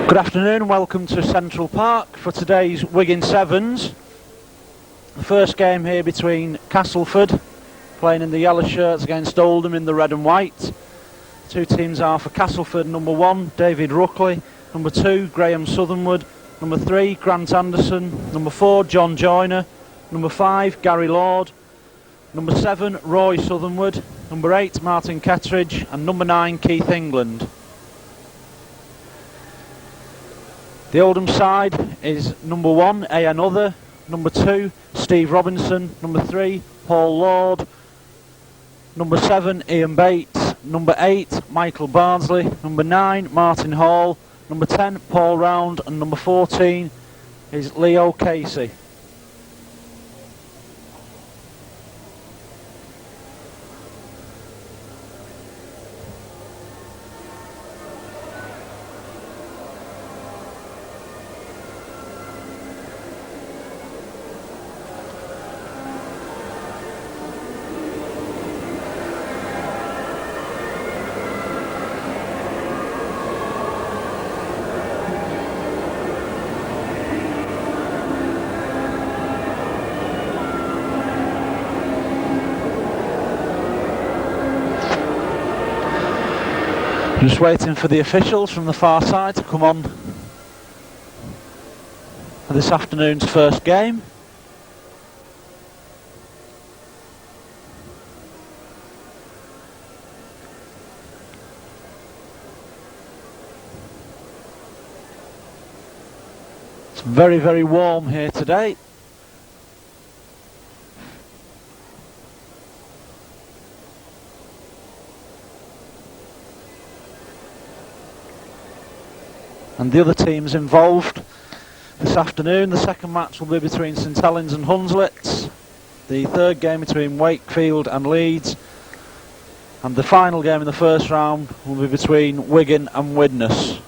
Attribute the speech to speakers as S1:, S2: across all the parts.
S1: Good afternoon and welcome to Central Park for today's Wigan Sevens. The first game here between Castleford, playing in the yellow shirts, against Oldham in the red and white. Two teams are for Castleford: number 1, David Ruckley; number 2, Graham Southernwood; number 3, Grant Anderson; number 4, John Joyner; number 5, Gary Lord; number 7, Roy Southernwood; number 8, Martin Kettridge; and number 9, Keith England. The Oldham side is number 1, Another; number 2, Steve Robinson; number 3, Paul Lord; number 7, Ian Bates; number 8, Michael Bardsley; number 9, Martin Hall; number 10, Paul Round; and number 14 is Leo Casey. Just waiting for the officials from the far side to come on for this afternoon's first game. It's very, very warm here today. And the other teams involved this afternoon: the second match will be between St Helens and Hunslet, the third game between Wakefield and Leeds, and the final game in the first round will be between Wigan and Widnes.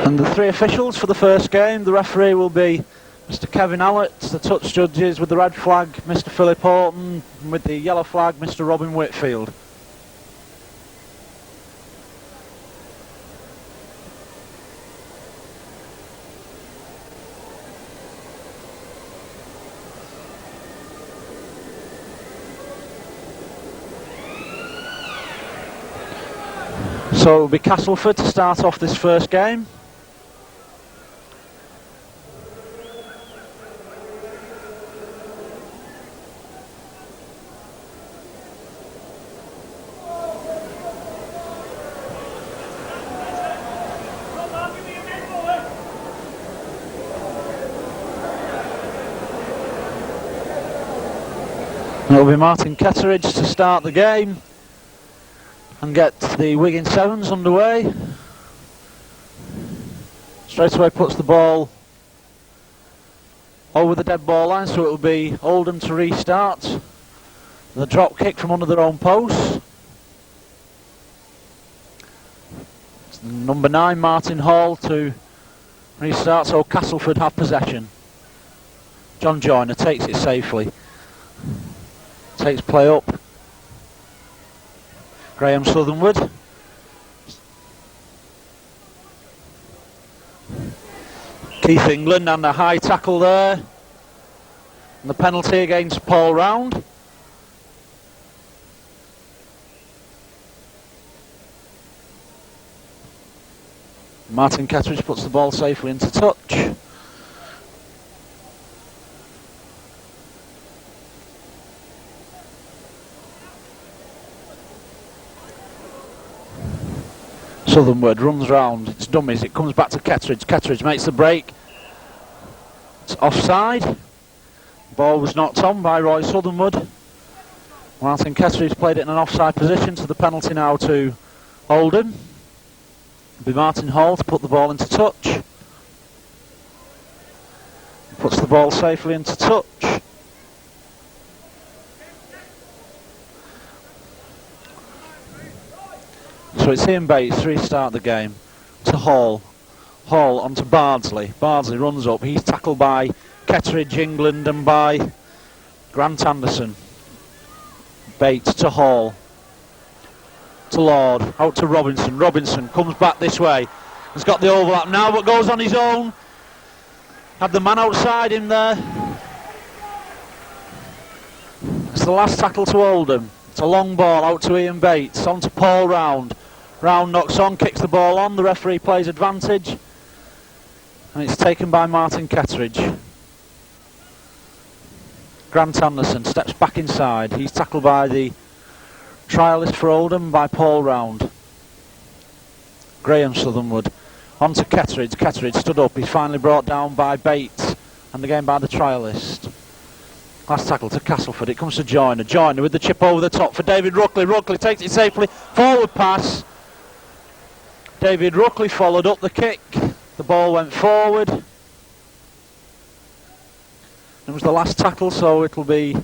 S1: And the three officials for the first game: the referee will be Mr Kevin Allett; the touch judges with the red flag, Mr Philip Horton; and with the yellow flag, Mr Robin Whitfield. So it will be Castleford to start off this first game. It will be Martin Kettridge to start the game and get the Wigan Sevens underway. Straight away puts the ball over the dead ball line, so it will be Oldham to restart. The drop kick from under their own post. It's number 9, Martin Hall, to restart, so Castleford have possession. John Joyner takes it safely. Takes play up. Graham Southernwood. Keith England, and a high tackle there. And the penalty against Paul Round. Martin Kettridge puts the ball safely into touch. Southernwood runs round, it's dummies, it comes back to Kettridge. Kettridge makes the break. It's offside. Ball was knocked on by Roy Southernwood. Martin Kettridge played it in an offside position, so the penalty now to Oldham. It'll be Martin Hall to put the ball into touch. Puts the ball safely into touch. So it's Ian Bates to restart the game. To Hall. Hall onto Bardsley. Bardsley runs up. He's tackled by Kettridge, England, and by Grant Anderson. Bates to Hall. To Lord. Out to Robinson. Robinson comes back this way. He's got the overlap now, but goes on his own. Had the man outside him there. It's the last tackle to Oldham. It's a long ball out to Ian Bates. On to Paul Round. Round knocks on, kicks the ball on. The referee plays advantage. And it's taken by Martin Kettridge. Grant Anderson steps back inside. He's tackled by the trialist for Oldham, by Paul Round. Graham Southernwood. On to Kettridge. Kettridge stood up. He's finally brought down by Bates. And again by the trialist. Last tackle to Castleford. It comes to Joyner. Joyner with the chip over the top for David Ruckley. Ruckley takes it safely. Forward pass. David Ruckley followed up the kick. The ball went forward. It was the last tackle, so it'll be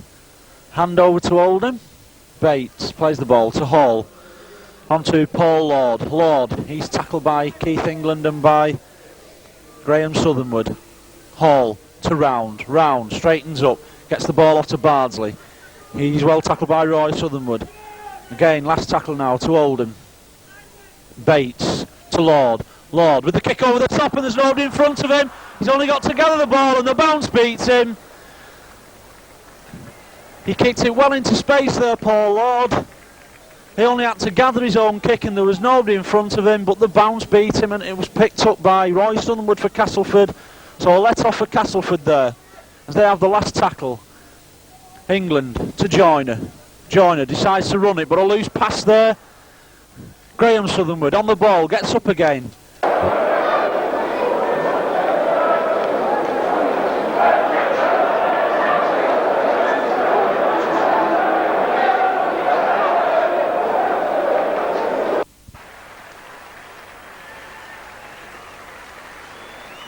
S1: hand over to Oldham. Bates plays the ball to Hall. On to Paul Lord. Lord, he's tackled by Keith England and by Graham Southernwood. Hall to Round. Round straightens up. Gets the ball off to Bardsley. He's well tackled by Roy Southernwood. Again, last tackle now to Oldham. Bates to Lord. Lord with the kick over the top, and there's nobody in front of him. He's only got to gather the ball, and the bounce beats him. He kicked it well into space there, Paul Lord. He only had to gather his own kick, and there was nobody in front of him, but the bounce beat him, and it was picked up by Roy Southernwood for Castleford. So a let off for Castleford there, as they have the last tackle. England to Joyner. Joyner decides to run it, but a loose pass there. Graham Southernwood on the ball, gets up again.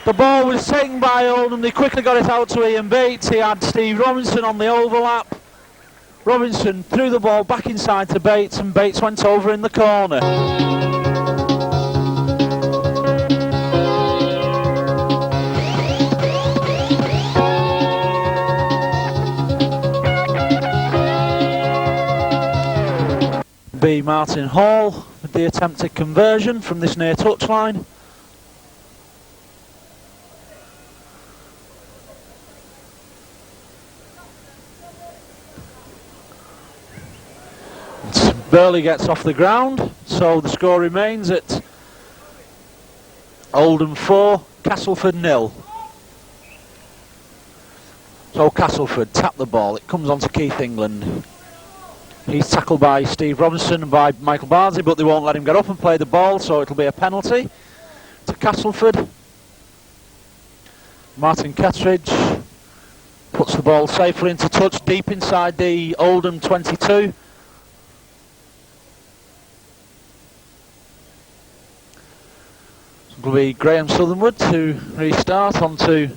S1: The ball was taken by Oldham. They quickly got it out to Ian Bates. He had Steve Robinson on the overlap. Robinson threw the ball back inside to Bates, and Bates went over in the corner. Be Martin Hall with the attempted conversion from this near touchline. Burley gets off the ground, so the score remains at Oldham 4, Castleford 0. So Castleford tap the ball, it comes on to Keith England. He's tackled by Steve Robinson and by Michael Bardsley, but they won't let him get up and play the ball, so it'll be a penalty to Castleford. Martin Kettridge puts the ball safely into touch, deep inside the Oldham 22. It will be Graham Southernwood to restart. On to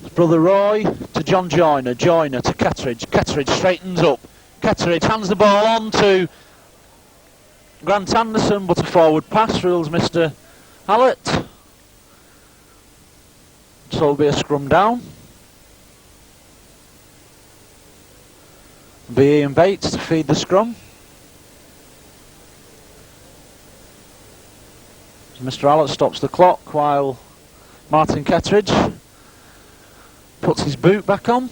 S1: his brother Roy, to John Joyner. Joyner to Kettridge. Kettridge straightens up. Kettridge hands the ball on to Grant Anderson, but a forward pass rules Mr. Hallett. So it'll be a scrum down. It'll be Ian Bates to feed the scrum. Mr. Hallett stops the clock while Martin Kettridge puts his boot back on.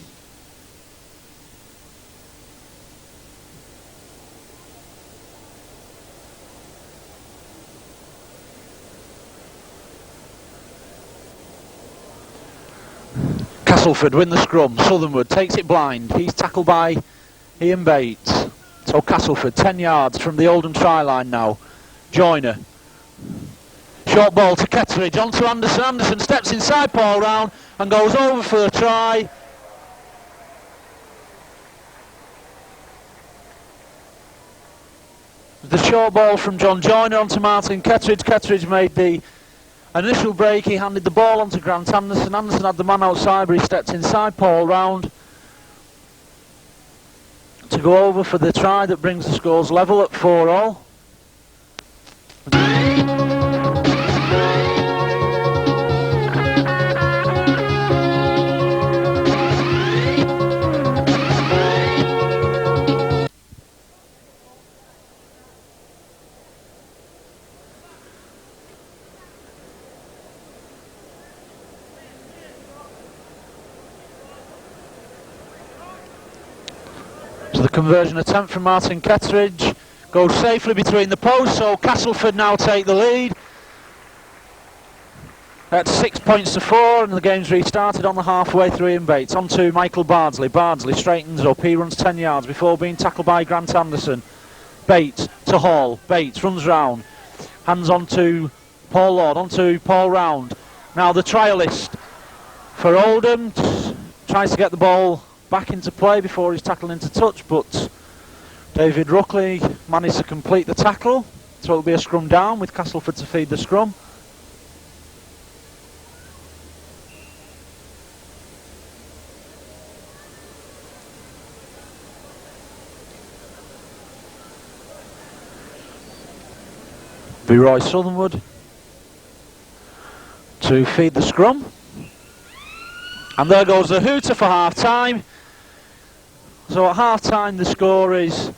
S1: Castleford win the scrum. Southernwood takes it blind. He's tackled by Ian Bates. So Castleford 10 yards from the Oldham try line now. Joyner Short ball to Ketteridge, on to Anderson. Anderson steps inside Paul round and goes over for the try. The short ball from John Joyner onto Martin Ketteridge. Ketteridge made the initial break, he handed the ball on to Grant Anderson. Anderson had the man outside, but he stepped inside Paul round to go over for the try that brings the scores level at 4-all. So the conversion attempt from Martin Ketteridge goes safely between the posts, so Castleford now take the lead. At 6 points to 4, and the game's restarted on the halfway through in Bates. On to Michael Bardsley. Bardsley straightens up, he runs 10 yards before being tackled by Grant Anderson. Bates to Hall, Bates runs round, hands on to Paul Lord, on to Paul Round. Now the trialist for Oldham tries to get the ball back into play before he's tackled into touch, but David Ruckley managed to complete the tackle, so it'll be a scrum down with Castleford to feed the scrum. Be Roy Southernwood to feed the scrum, and there goes the hooter for half time. So at half time the score is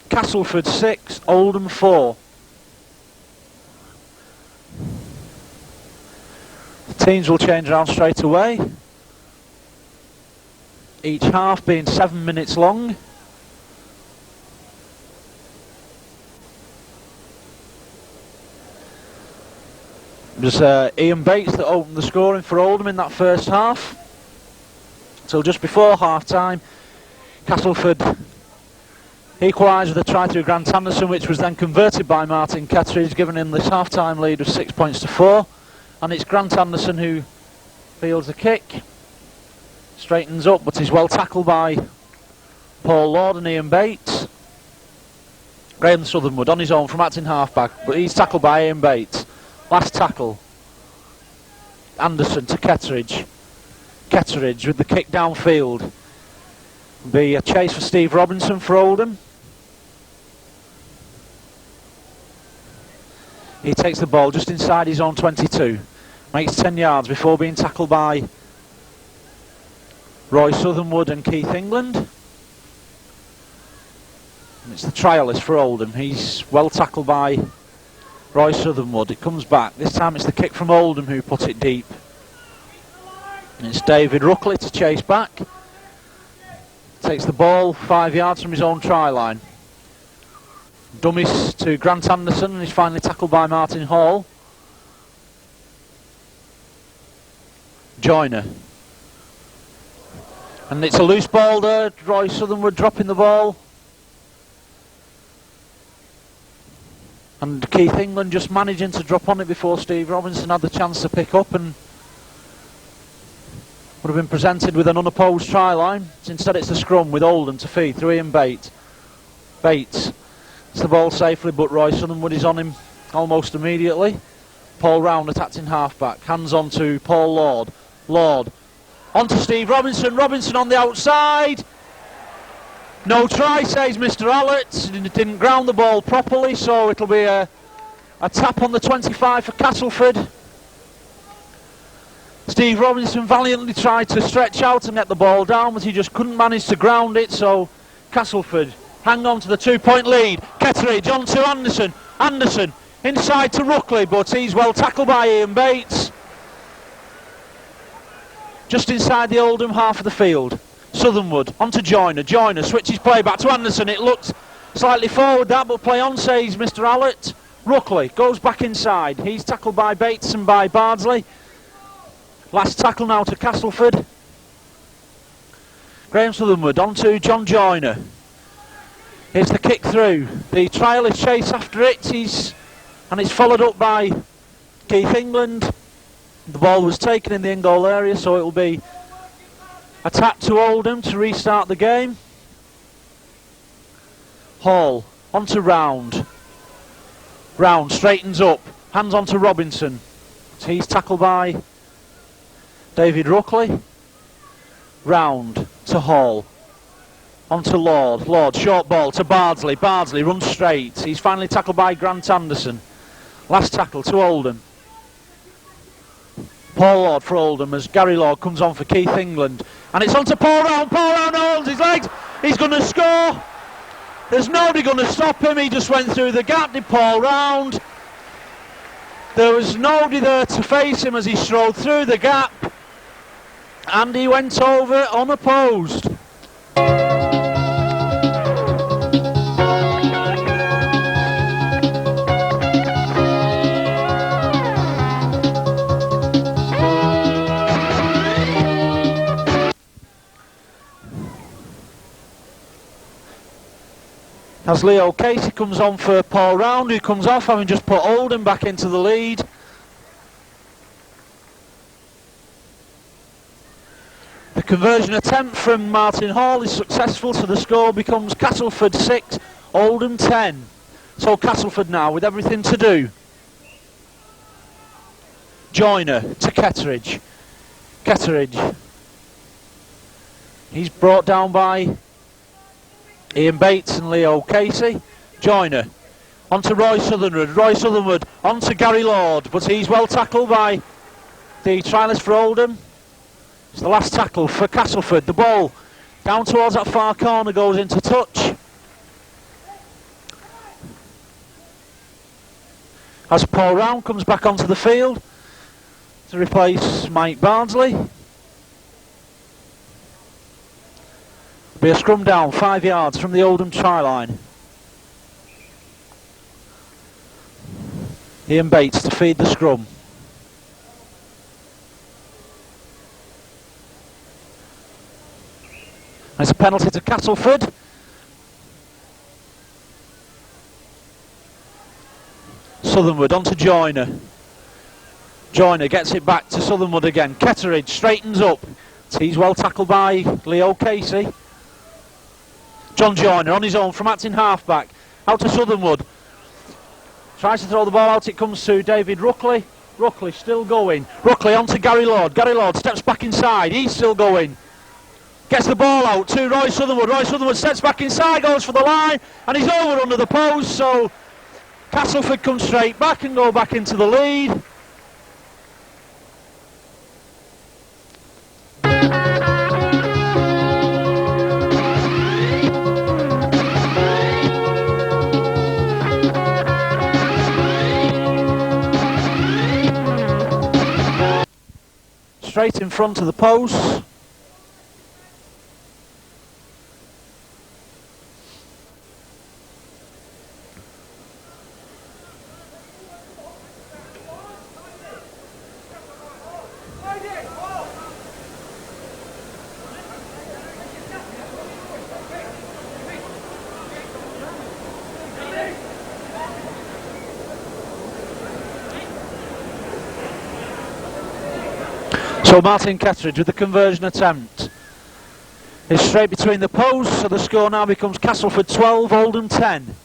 S1: Castleford 6, Oldham 4. The teams will change around straight away, each half being 7 minutes long. It was Ian Bates that opened the scoring for Oldham in that first half. So just before half time, Castleford equalised with a try through Grant Anderson, which was then converted by Martin Ketteridge, giving him this half-time lead of 6 points to 4. And it's Grant Anderson who fields the kick, straightens up, but he's well tackled by Paul Lord and Ian Bates. Graham Southernwood on his own from acting half-back, but he's tackled by Ian Bates. Last tackle, Anderson to Ketteridge. Ketteridge with the kick downfield. Be a chase for Steve Robinson for Oldham. He takes the ball just inside his own 22. Makes 10 yards before being tackled by Roy Southernwood and Keith England. And it's the trialist for Oldham. He's well tackled by Roy Southernwood. It comes back. This time it's the kick from Oldham who put it deep. And it's David Ruckley to chase back. Takes the ball 5 yards from his own try line. Dummies to Grant Anderson, and he's finally tackled by Martin Hall. Joyner. And it's a loose ball there. Roy Southernwood dropping the ball. And Keith England just managing to drop on it before Steve Robinson had the chance to pick up, and would have been presented with an unopposed try line. Instead it's the scrum with Oldham to feed through Ian Bates. Bates gets the ball safely, but Roy Southernwood is on him almost immediately. Paul Round attacked in half-back, hands on to Paul Lord. Lord on to Steve Robinson. Robinson on the outside. No try, says Mr. Allett. Didn't ground the ball properly, so it'll be a tap on the 25 for Castleford. Steve Robinson valiantly tried to stretch out and get the ball down, but he just couldn't manage to ground it, so Castleford hang on to the 2-point lead. Ketteridge on to Anderson. Anderson inside to Ruckley, but he's well tackled by Ian Bates. Just inside the Oldham half of the field. Southernwood on to Joyner. Joyner switches play back to Anderson. It looked slightly forward that, but play on, says Mr. Allett. Ruckley goes back inside. He's tackled by Bates and by Bardsley. Last tackle now to Castleford. Graham Southernwood on to John Joyner. Here's the kick through. The trialist chase after it. And it's followed up by Keith England. The ball was taken in the in-goal area, so it will be attack to Oldham to restart the game. Hall onto Round. Round straightens up, hands on to Robinson. So he's tackled by David Ruckley. Round to Hall. On to Lord. Lord, short ball to Bardsley. Bardsley runs straight. He's finally tackled by Grant Anderson. Last tackle to Oldham. Paul Lord for Oldham as Gary Lord comes on for Keith England. And it's on to Paul Round. Paul Round holds his legs. He's going to score. There's nobody going to stop him. He just went through the gap, did Paul Round. There was nobody there to face him as he strode through the gap. And he went over unopposed. As Leo Casey comes on for Paul Round, who comes off having just put Oldham back into the lead. The conversion attempt from Martin Hall is successful, so the score becomes Castleford 6, Oldham 10. So Castleford now with everything to do. Joyner to Ketteridge. Ketteridge. He's brought down by Ian Bates and Leo Casey. Joyner on to Roy Southernwood. Roy Southernwood on to Gary Lord, but he's well tackled by the trialist for Oldham. It's the last tackle for Castleford. The ball down towards that far corner goes into touch. As Paul Round comes back onto the field to replace Mike Bardsley. Be a scrum down 5 yards from the Oldham try line. Ian Bates to feed the scrum. It's a penalty to Castleford. Southernwood on to Joyner. Joyner gets it back to Southernwood again. Ketteridge straightens up. He's well tackled by Leo Casey. John Joyner on his own from acting halfback. Out to Southernwood. Tries to throw the ball out. It comes to David Ruckley. Ruckley still going. Ruckley on to Gary Lord. Gary Lord steps back inside. He's still going. Gets the ball out to Roy Southernwood. Roy Southernwood steps back inside, goes for the line, and he's over under the post. So Castleford comes straight back and go back into the lead. Straight in front of the post. So Martin Ketteridge with the conversion attempt is straight between the posts, so the score now becomes Castleford 12, Oldham 10.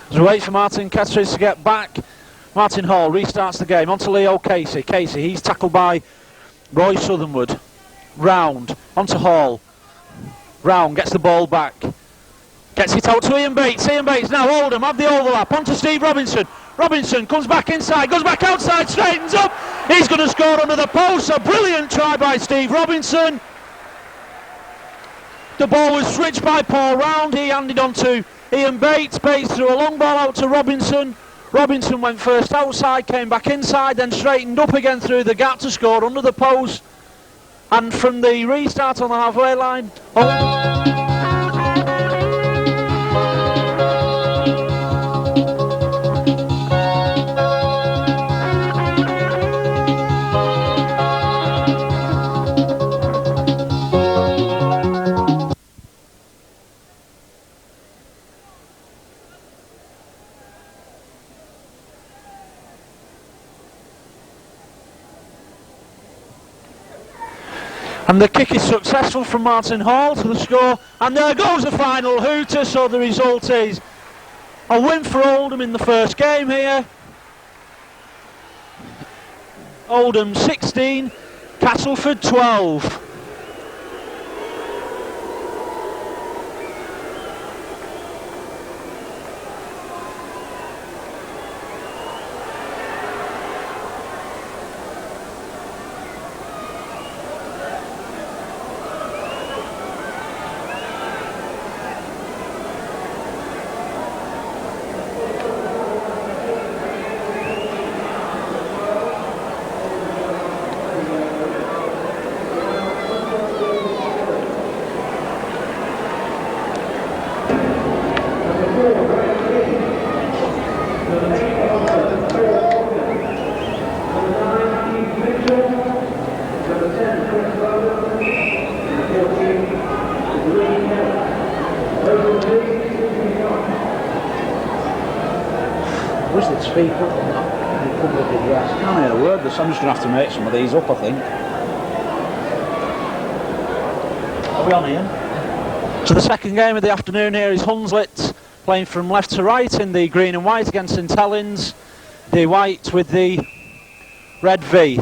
S1: As we wait for Martin Ketteridge to get back, Martin Hall restarts the game. On to Leo Casey. Casey, he's tackled by Roy Southernwood. Round, on to Hall. Round gets the ball back. Gets it out to Ian Bates. Ian Bates now, Oldham have the overlap. On to Steve Robinson. Robinson comes back inside, goes back outside, straightens up. He's going to score under the post. A brilliant try by Steve Robinson. The ball was switched by Paul Round. He handed on to Ian Bates. Bates threw a long ball out to Robinson. Robinson went first outside, came back inside, then straightened up again through the gap to score under the post. And from the restart on the halfway line... And the kick is successful from Martin Hall to the score, and there goes the final hooter. So the result is a win for Oldham in the first game here. Oldham 16, Castleford 12.
S2: I wish they'd speak up on that in public address. I can't hear a word, I'm just going to have to make some of these up, I think. Are we on here?
S1: So the second game of the afternoon here is Hunslet playing from left to right in the green and white against St Helens. The white with the red V.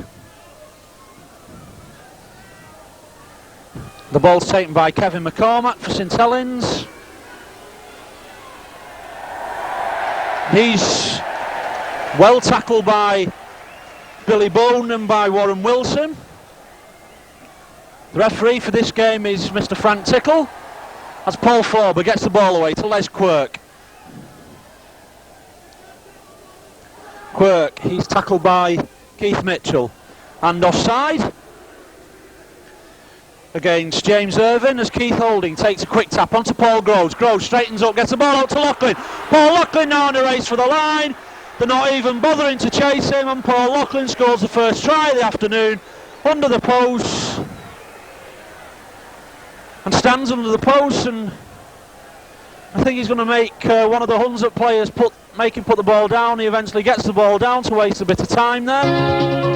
S1: The ball's taken by Kevin McCormack for St Helens. He's well tackled by Billy Bone and by Warren Wilson. The referee for this game is Mr. Frank Tickle, as Paul Forber gets the ball away to Les Quirk. Quirk, he's tackled by Keith Mitchell. And offside against James Irvin as Keith Holding takes a quick tap onto Paul Groves. Groves straightens up, gets the ball out to Loughlin. Paul Loughlin now in a race for the line. They're not even bothering to chase him, and Paul Loughlin scores the first try of the afternoon under the post. And stands under the post, and I think he's going to make one of the Hunslet players make him put the ball down. He eventually gets the ball down to waste a bit of time there.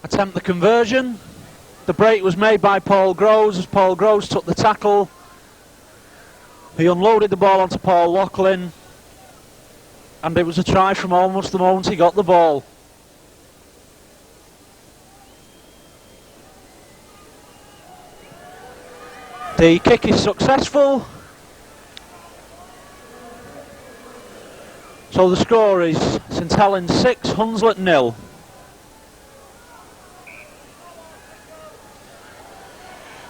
S1: Attempt the conversion. The break was made by Paul Groves as Paul Groves took the tackle. He unloaded the ball onto Paul Loughlin, and it was a try from almost the moment he got the ball. The kick is successful. So the score is St Helens 6, Hunslet 0.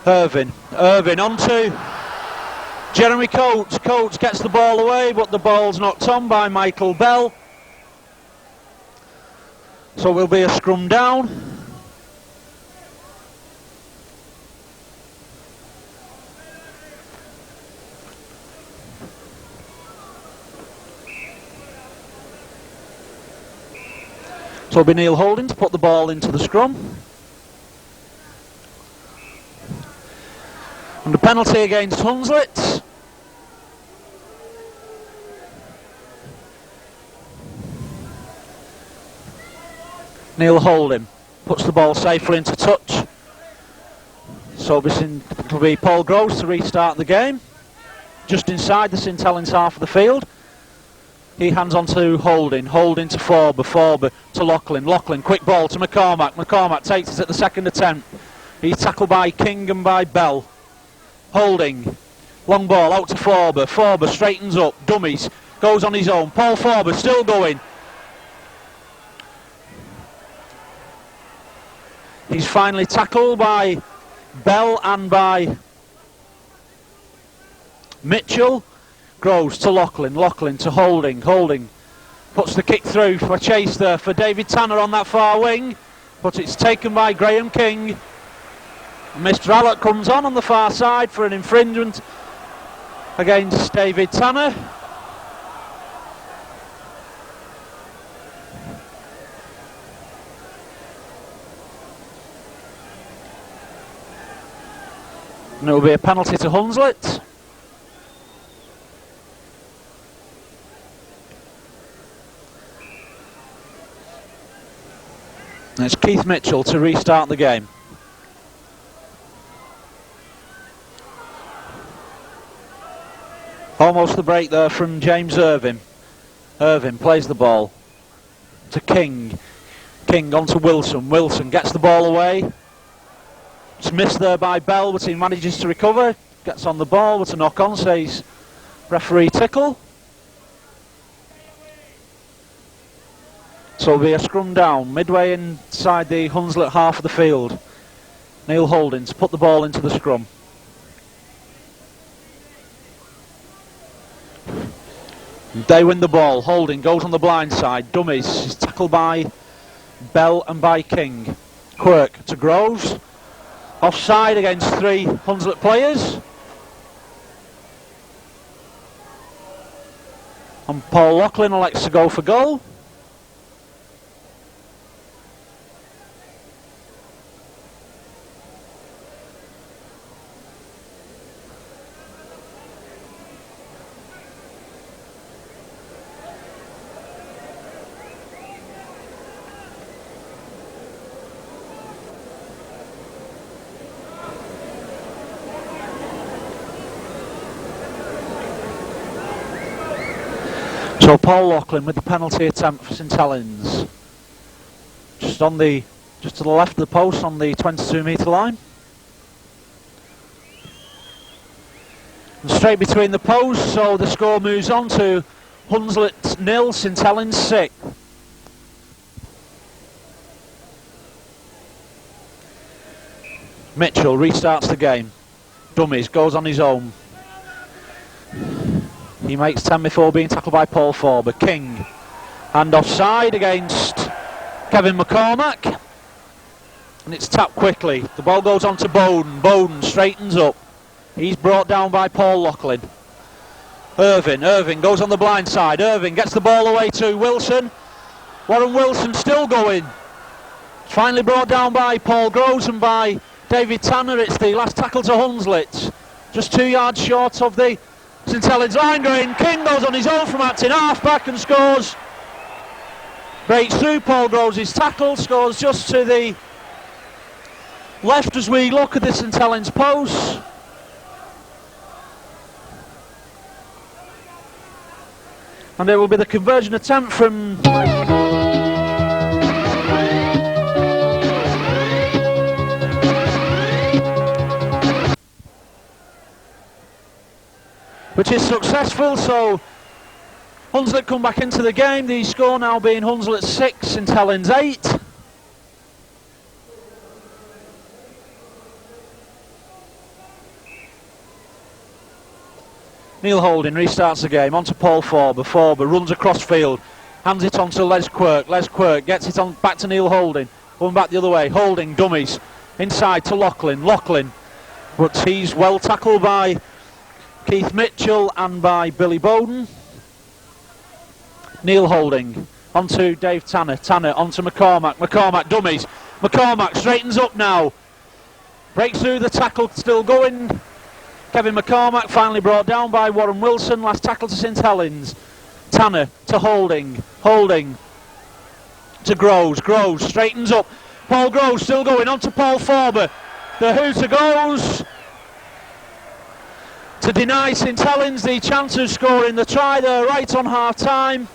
S1: Irvin onto Jeremy Coates. Coates gets the ball away, but the ball's knocked on by Michael Bell. So will be a scrum down. So it'll be Neil Holding to put the ball into the scrum. And a penalty against Hunslet. Neil Holding puts the ball safely into touch. So it'll be Paul Groves to restart the game. Just inside the St Helens half of the field. He hands on to Holding. Holding to Forber. Forber to Loughlin. Loughlin, quick ball to McCormack. McCormack takes it at the second attempt. He's tackled by King and by Bell. Holding, long ball out to Forber. Forber straightens up, dummies, goes on his own. Paul Forber still going. He's finally tackled by Bell and by Mitchell. Groves to Loughlin. Loughlin to Holding. Holding puts the kick through for a chase there for David Tanner on that far wing, but it's taken by Graham King. Mr. Allott comes on the far side for an infringement against David Tanner. And it will be a penalty to Hunslet. And it's Keith Mitchell to restart the game. Almost the break there from James Irving. Irving plays the ball to King. King on to Wilson. Wilson gets the ball away. It's missed there by Bell, but he manages to recover. Gets on the ball, but a knock on, says referee Tickle. So it'll be a scrum down, midway inside the Hunslet half of the field. Neil Holding to put the ball into the scrum. They win the ball. Holding goes on the blind side. Dummies. He's tackled by Bell and by King. Quirk to Groves. Offside against 3 Hunslet players. And Paul Loughlin elects to go for goal. So Paul Loughlin with the penalty attempt for St Helens. Just to the left of the post on the 22-metre line. And straight between the posts, so the score moves on to Hunslet 0, St Helens 6. Mitchell restarts the game. Dummies, goes on his own. He makes 10 before being tackled by Paul Forber. King, and offside against Kevin McCormack. And it's tapped quickly. The ball goes on to Bowden. Bowden straightens up. He's brought down by Paul Loughlin. Irving goes on the blind side. Irving gets the ball away to Wilson. Warren Wilson still going. Finally brought down by Paul Groves and by David Tanner. It's the last tackle to Hunslet. Just 2 yards short of the St Helens line going. King goes on his own from acting half back and scores. Breaks through Paul Groves' tackle, scores just to the left as we look at the St Helens post. And it will be the conversion attempt from which is successful, so Hunslet come back into the game. The score now being Hunslet 6, St Helens 8. Neil Holding restarts the game, onto Paul Forber. Forber runs across field, hands it on to Les Quirk. Les Quirk gets it on back to Neil Holding, going back the other way. Holding, dummies, inside to Loughlin. Loughlin, but he's well tackled by Keith Mitchell and by Billy Bowden. Neil Holding onto Dave Tanner. Tanner onto McCormack. McCormack dummies. McCormack straightens up now. Breaks through the tackle, still going. Kevin McCormack finally brought down by Warren Wilson. Last tackle to St Helens. Tanner to Holding. Holding to Groves. Groves straightens up. Paul Groves still going onto Paul Forber. The hooter goes to deny St Helens the chance of scoring the try there right on half time.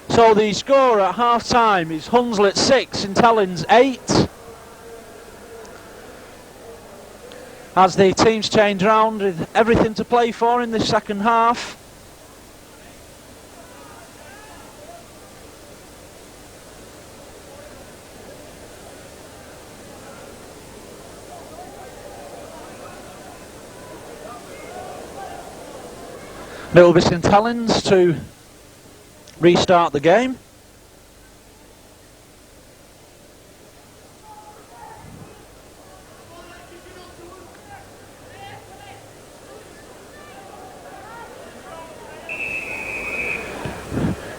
S1: So the score at half time is Hunslet 6, St Helens 8. As the teams change round with everything to play for in this second half. It will be St Helens to restart the game.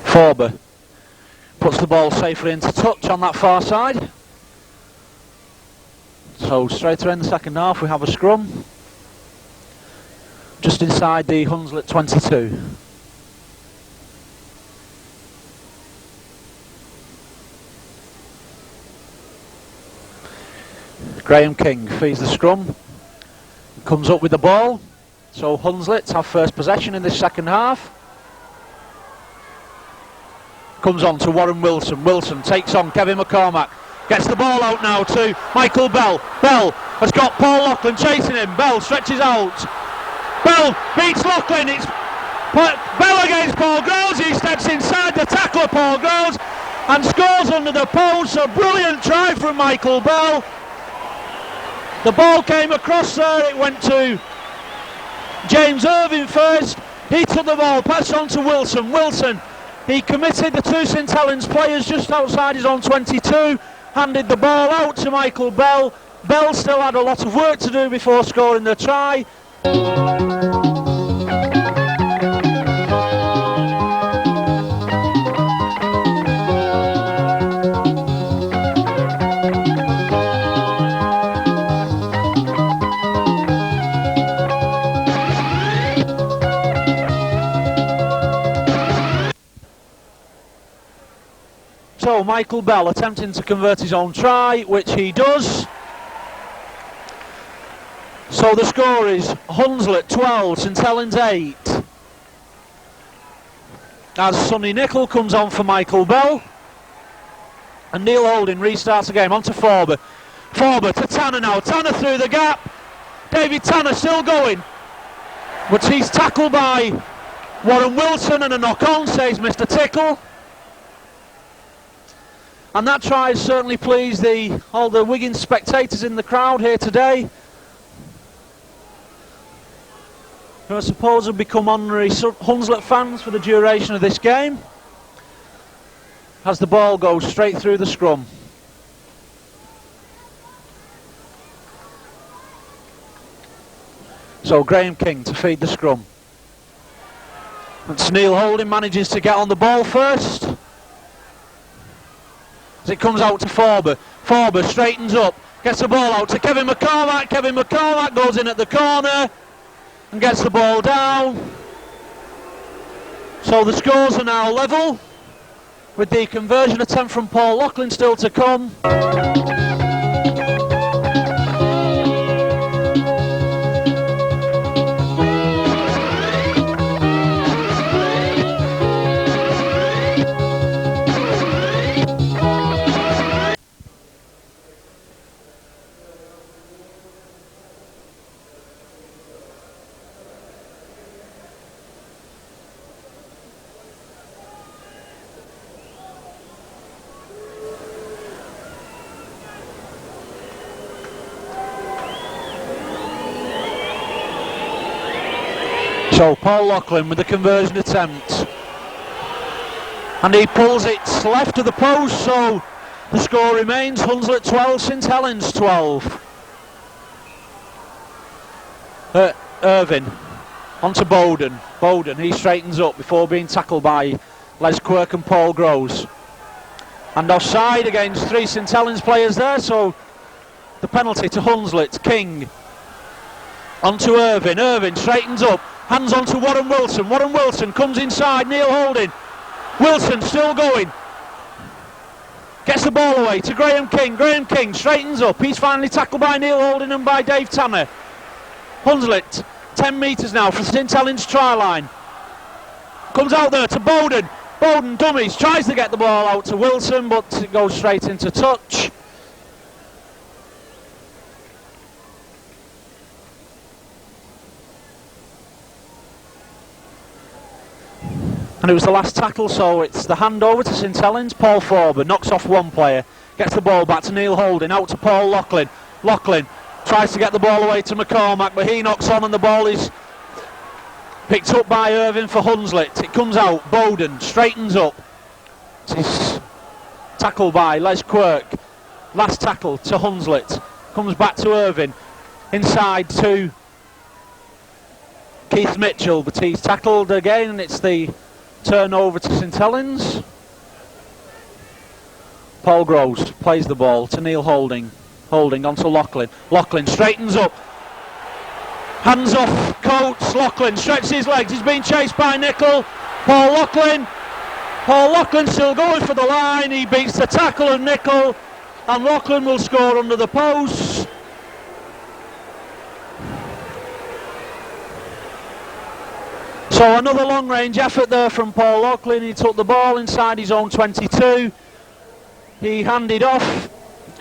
S1: Forber puts the ball safely into touch on that far side. So straight away in the second half we have a scrum. just inside the Hunslet 22. Graham King feeds the scrum, comes up with the ball, so Hunslet have first possession in this second half. Comes on to Warren Wilson, Wilson takes on Kevin McCormack, gets the ball out now to Michael Bell, Bell has got Paul Loughlin chasing him, Bell stretches out, Bell beats Loughlin, it's Bell against Paul Groves, he steps inside the tackler Paul Groves and scores under the post, a brilliant try from Michael Bell. The ball came across there, it went to James Irving first, he took the ball, passed on to Wilson, Wilson, he committed the two St Helens players just outside his own 22, handed the ball out to Michael Bell, Bell still had a lot of work to do before scoring the try. So Michael Bell attempting to convert his own try, which he does. So the score is Hunslet 12, St Helens 8. As Sonny Nicol comes on for Michael Bell. And Neil Holding restarts the game, on to Forber. Forber to Tanner now, Tanner through the gap. David Tanner still going. But he's tackled by Warren Wilson and a knock on, says Mr Tickle. And that try has certainly pleased all the Wigan spectators in the crowd here today, who I suppose have become honorary Hunslet fans for the duration of this game, as the ball goes straight through the scrum. So Graham King to feed the scrum. And Neil Holding manages to get on the ball first. As it comes out to Forber. Forber straightens up, gets the ball out to Kevin McCormack. Kevin McCormack goes in at the corner and gets the ball down. So the scores are now level, with the conversion attempt from Paul Loughlin still to come. So Paul Loughlin with the conversion attempt, and he pulls it left of the post, so the score remains Hunslet 12, St Helens 12. Irvin onto Bowden. Bowden, he straightens up before being tackled by Les Quirk and Paul Groves. And offside against three St Helens players there, so the penalty to Hunslet. King onto Irvin. Irvin straightens up. Hands on to Warren Wilson. Warren Wilson comes inside. Neil Holding. Wilson still going. Gets the ball away to Graham King. Graham King straightens up. He's finally tackled by Neil Holding and by Dave Tanner. Hunslet 10 metres now from St Helens try line. Comes out there to Bowden. Bowden dummies. Tries to get the ball out to Wilson, but it goes straight into touch. And it was the last tackle, so it's the handover to St Helens. Paul Forber knocks off one player, gets the ball back to Neil Holding, out to Paul Loughlin. Loughlin tries to get the ball away to McCormack, but he knocks on and the ball is picked up by Irvin for Hunslet. It comes out, Bowden straightens up. It's tackled by Les Quirk. Last tackle to Hunslet. Comes back to Irvin. Inside to Keith Mitchell, but he's tackled again, and it's the turnover to St Helens. Paul Groves plays the ball to Neil Holding. Holding onto Loughlin. Loughlin straightens up. Hands off Coates. Lachlan stretches his legs. He's being chased by Nicol. Paul Lachlan. Paul Lachlan still going for the line. He beats the tackle of Nicol, and Lachlan will score under the post. So another long range effort there from Paul Lachlan. He took the ball inside his own 22. He handed off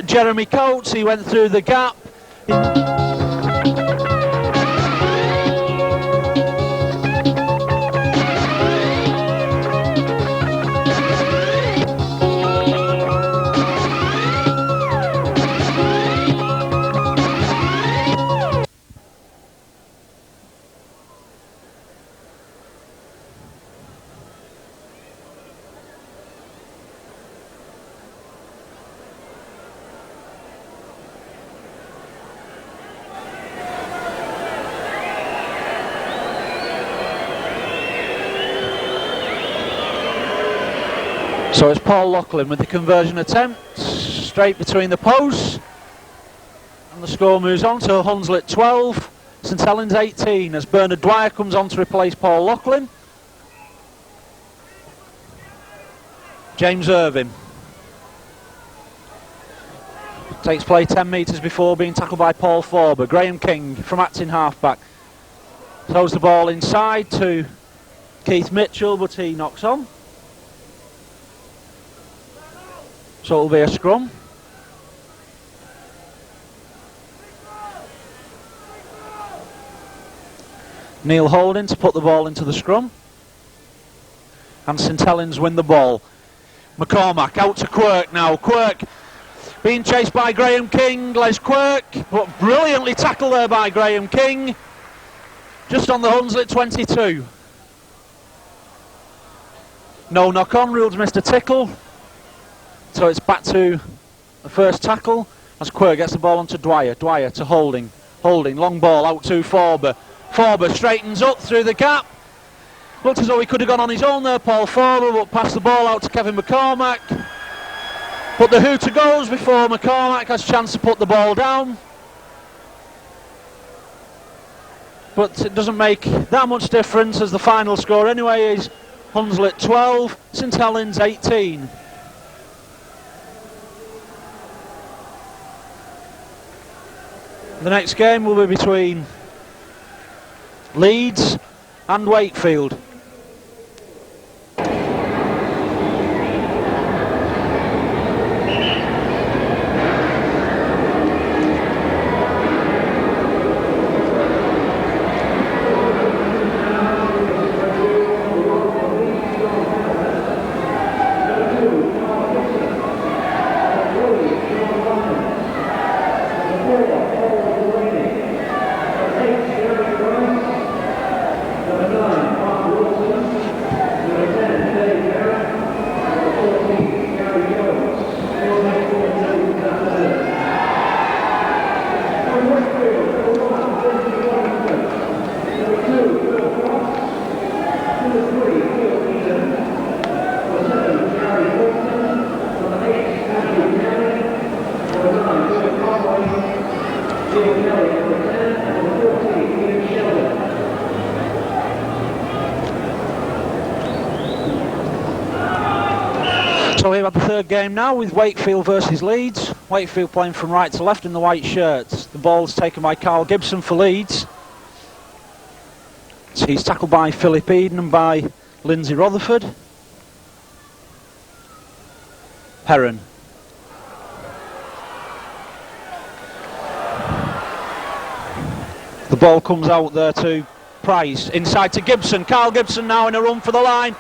S1: Jeremy Coates. He went through the gap. So it's Paul Lachlan with the conversion attempt, straight between the posts, and the score moves on to Hunslet 12, St Helens 18, as Bernard Dwyer comes on to replace Paul Lachlan. James Irving takes play 10 metres before being tackled by Paul Forber. Graham King from acting halfback throws the ball inside to Keith Mitchell, but he knocks on. So it'll be a scrum. Neil Holding to put the ball into the scrum. And St Helens win the ball. McCormack out to Quirk now. Quirk being chased by Graham King. Les Quirk, but brilliantly tackled there by Graham King. Just on the Hunslet 22. No knock on, rules Mr Tickle. So it's back to the first tackle as Quirk gets the ball onto Dwyer. Dwyer to Holding. Holding, long ball out to Forber. Forber straightens up through the gap. Looked as though he could have gone on his own there, Paul Forber, but passed the ball out to Kevin McCormack. But the hooter goes before McCormack has a chance to put the ball down. But it doesn't make that much difference, as the final score anyway is Hunslet 12, St Helens 18. The next game will be between Leeds and Wakefield. So we have the third game now with Wakefield versus Leeds. Wakefield playing from right to left in the white shirts. The ball's taken by Carl Gibson for Leeds. So he's tackled by Philip Eden and by Lindsay Rutherford. Perrin. The ball comes out there to Price, inside to Gibson. Carl Gibson now in a run for the line.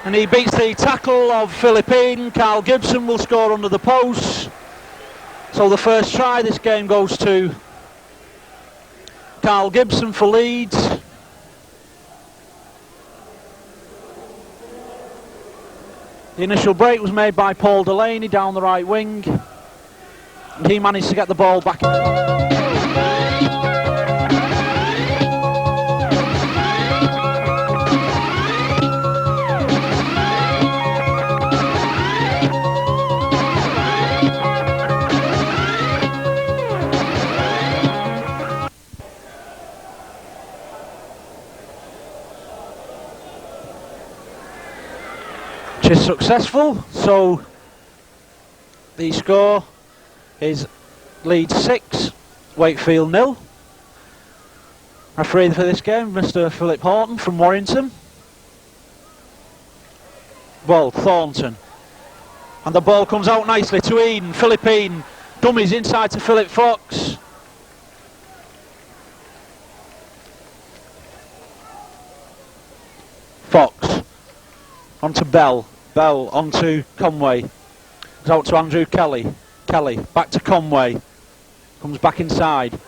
S1: And he beats the tackle of Philip Eden. Carl Gibson will score under the post. So the first try this game goes to Carl Gibson for Leeds. The initial break was made by Paul Delaney down the right wing. And he managed to get the ball back in. which is successful. So the score is Leeds 6, Wakefield 0. Referee for this game, Mr. Philip Horton from Warrington. Ball, Thornton. And the ball comes out nicely to Eden. Philippine dummies inside to Philip Fox. Fox onto Bell. Bell onto Conway. Goes out to Andrew Kelly. Kelly back to Conway. Comes back inside.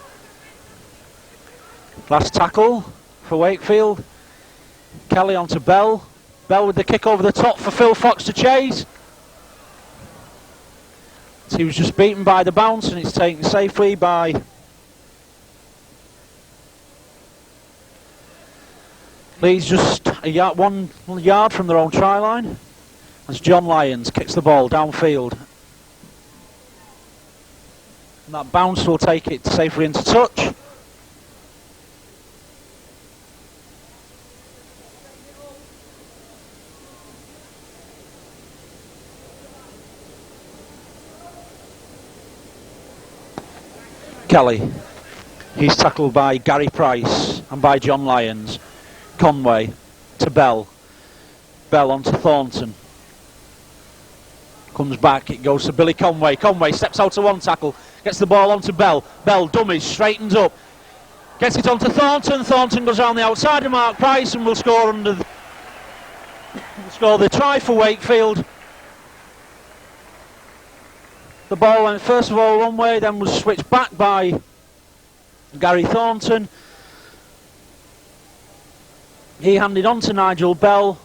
S1: Last tackle for Wakefield. Kelly onto Bell. Bell with the kick over the top for Phil Fox to chase. He was just beaten by the bounce, and it's taken safely by Leeds, just one yard from their own try line, as John Lyons kicks the ball downfield. And that bounce will take it safely into touch. Kelly, he's tackled by Gary Price and by John Lyons. Conway to Bell. Bell onto Thornton. Comes back, it goes to Billy Conway. Conway steps out to one tackle, gets the ball onto Bell. Bell dummies, straightens up, gets it onto Thornton. Thornton goes around the outside of Mark Price and will score score the try for Wakefield. The ball went first of all one way, then was switched back by Gary Thornton. He handed on to Nigel Bell.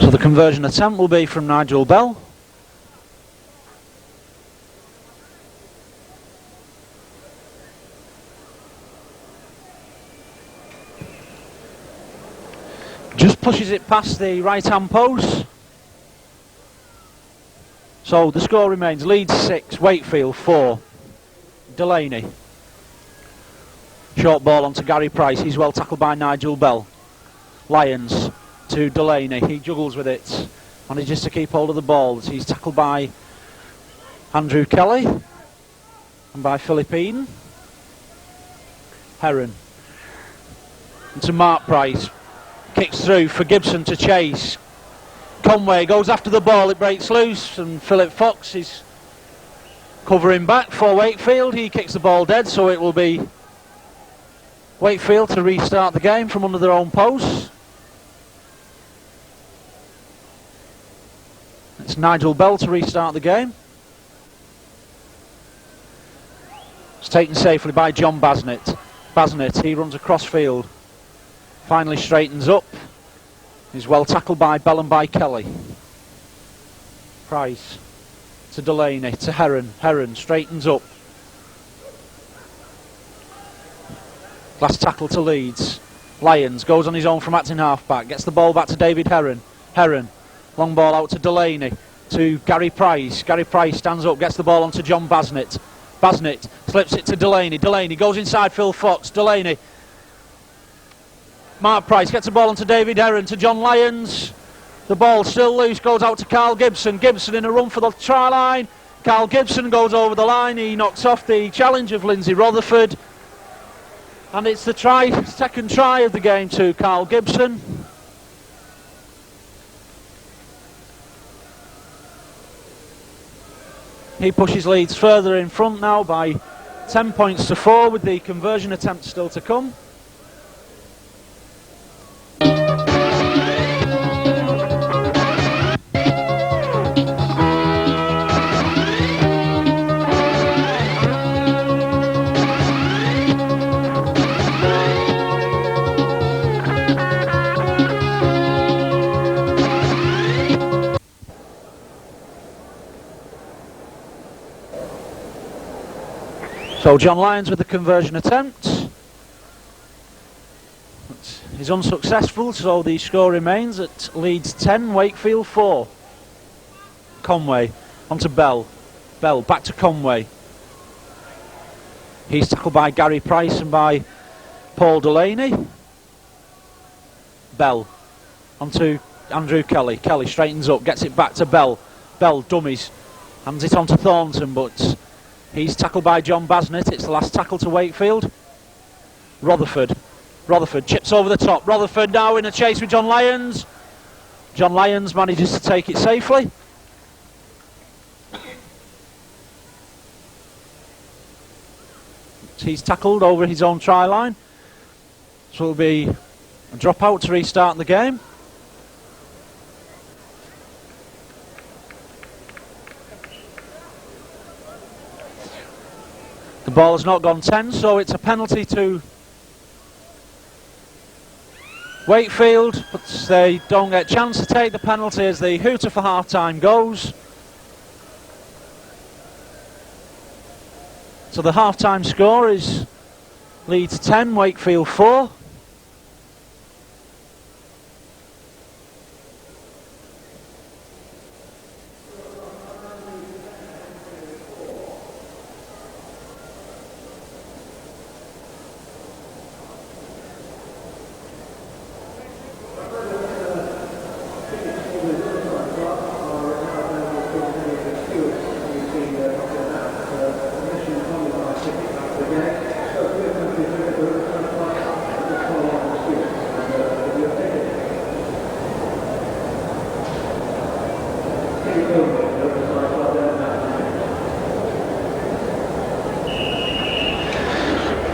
S1: So the conversion attempt will be from Nigel Bell. Just pushes it past the right hand post. So the score remains Leeds 6, Wakefield 4. Delaney. Short ball onto Gary Price, he's well tackled by Nigel Bell. Lyons to Delaney, he juggles with it, manages to keep hold of the ball as he's tackled by Andrew Kelly and by Philip Eden. Heron into Mark Price, kicks through for Gibson to chase. Conway goes after the ball, it breaks loose and Philip Fox is covering back for Wakefield. He kicks the ball dead, so it will be Wakefield to restart the game from under their own post. It's Nigel Bell to restart the game. It's taken safely by John Basnett. Basnett, he runs across field. Finally straightens up. He's well tackled by Bell and by Kelly. Price to Delaney, to Heron. Heron straightens up. Last tackle to Leeds. Lyons goes on his own from acting half-back. Gets the ball back to David Heron. Heron. Long ball out to Delaney, to Gary Price. Gary Price stands up, gets the ball onto John Basnett. Basnett slips it to Delaney. Delaney goes inside Phil Fox. Delaney. Mark Price gets the ball onto David Heron, to John Lyons. The ball still loose, goes out to Carl Gibson. Gibson in a run for the try line. Carl Gibson goes over the line. He knocks off the challenge of Lindsay Rutherford. And it's the second try of the game to Carl Gibson. He pushes Leeds further in front now by 10 points to 4 with the conversion attempt still to come. So John Lyons with the conversion attempt. He's unsuccessful, so the score remains at Leeds 10, Wakefield 4. Conway onto Bell. Bell back to Conway. He's tackled by Gary Price and by Paul Delaney. Bell onto Andrew Kelly. Kelly straightens up, gets it back to Bell. Bell dummies, hands it on to Thornton, but he's tackled by John Basnett. It's the last tackle to Wakefield. Rutherford chips over the top. Rutherford now in a chase with John Lyons. John Lyons manages to take it safely. He's tackled over his own try line. So it'll be a drop out to restart the game. The ball has not gone 10, so it's a penalty to Wakefield, but they don't get a chance to take the penalty as the hooter for half-time goes. So the half-time score is Leeds 10, Wakefield 4.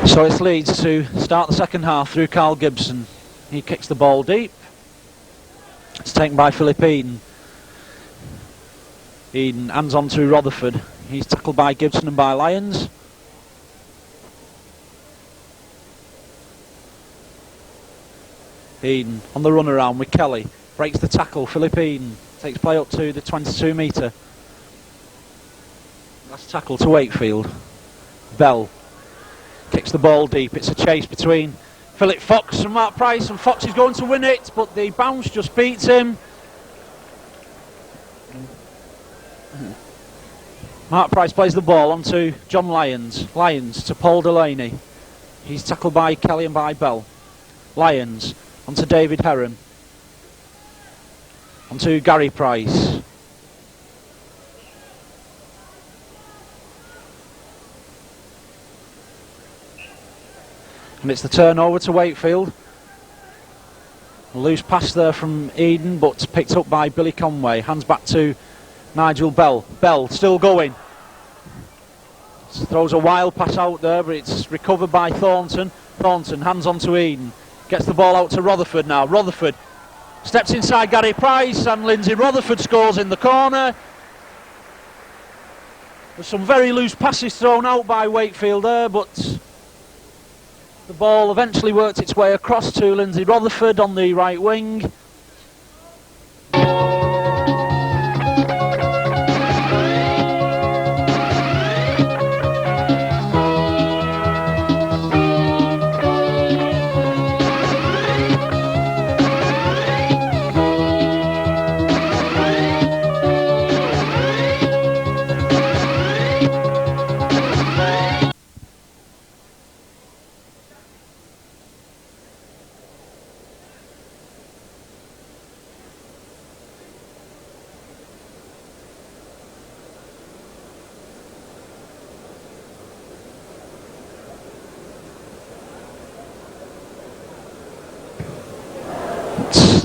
S1: So it's Leeds to start the second half through Carl Gibson. He kicks the ball deep. It's taken by Philip Eden. Eden hands on to Rutherford. He's tackled by Gibson and by Lyons. Eden on the run around with Kelly. Breaks the tackle. Philip Eden takes play up to the 22 metre. Last tackle to Wakefield. Bell kicks the ball deep. It's a chase between Philip Fox and Mark Price, and Fox is going to win it, but the bounce just beats him. Mark Price plays the ball onto John Lyons. Lyons to Paul Delaney. He's tackled by Kelly and by Bell. Lyons onto David Heron. Onto Gary Price. And it's the turnover to Wakefield. A loose pass there from Eden, but picked up by Billy Conway. Hands back to Nigel Bell. Bell still going. Throws a wild pass out there, but it's recovered by Thornton. Thornton hands on to Eden. Gets the ball out to Rutherford now. Rutherford steps inside Gary Price, and Lindsay Rutherford scores in the corner. There's some very loose passes thrown out by Wakefield there, but the ball eventually worked its way across to Lindsay Rutherford on the right wing.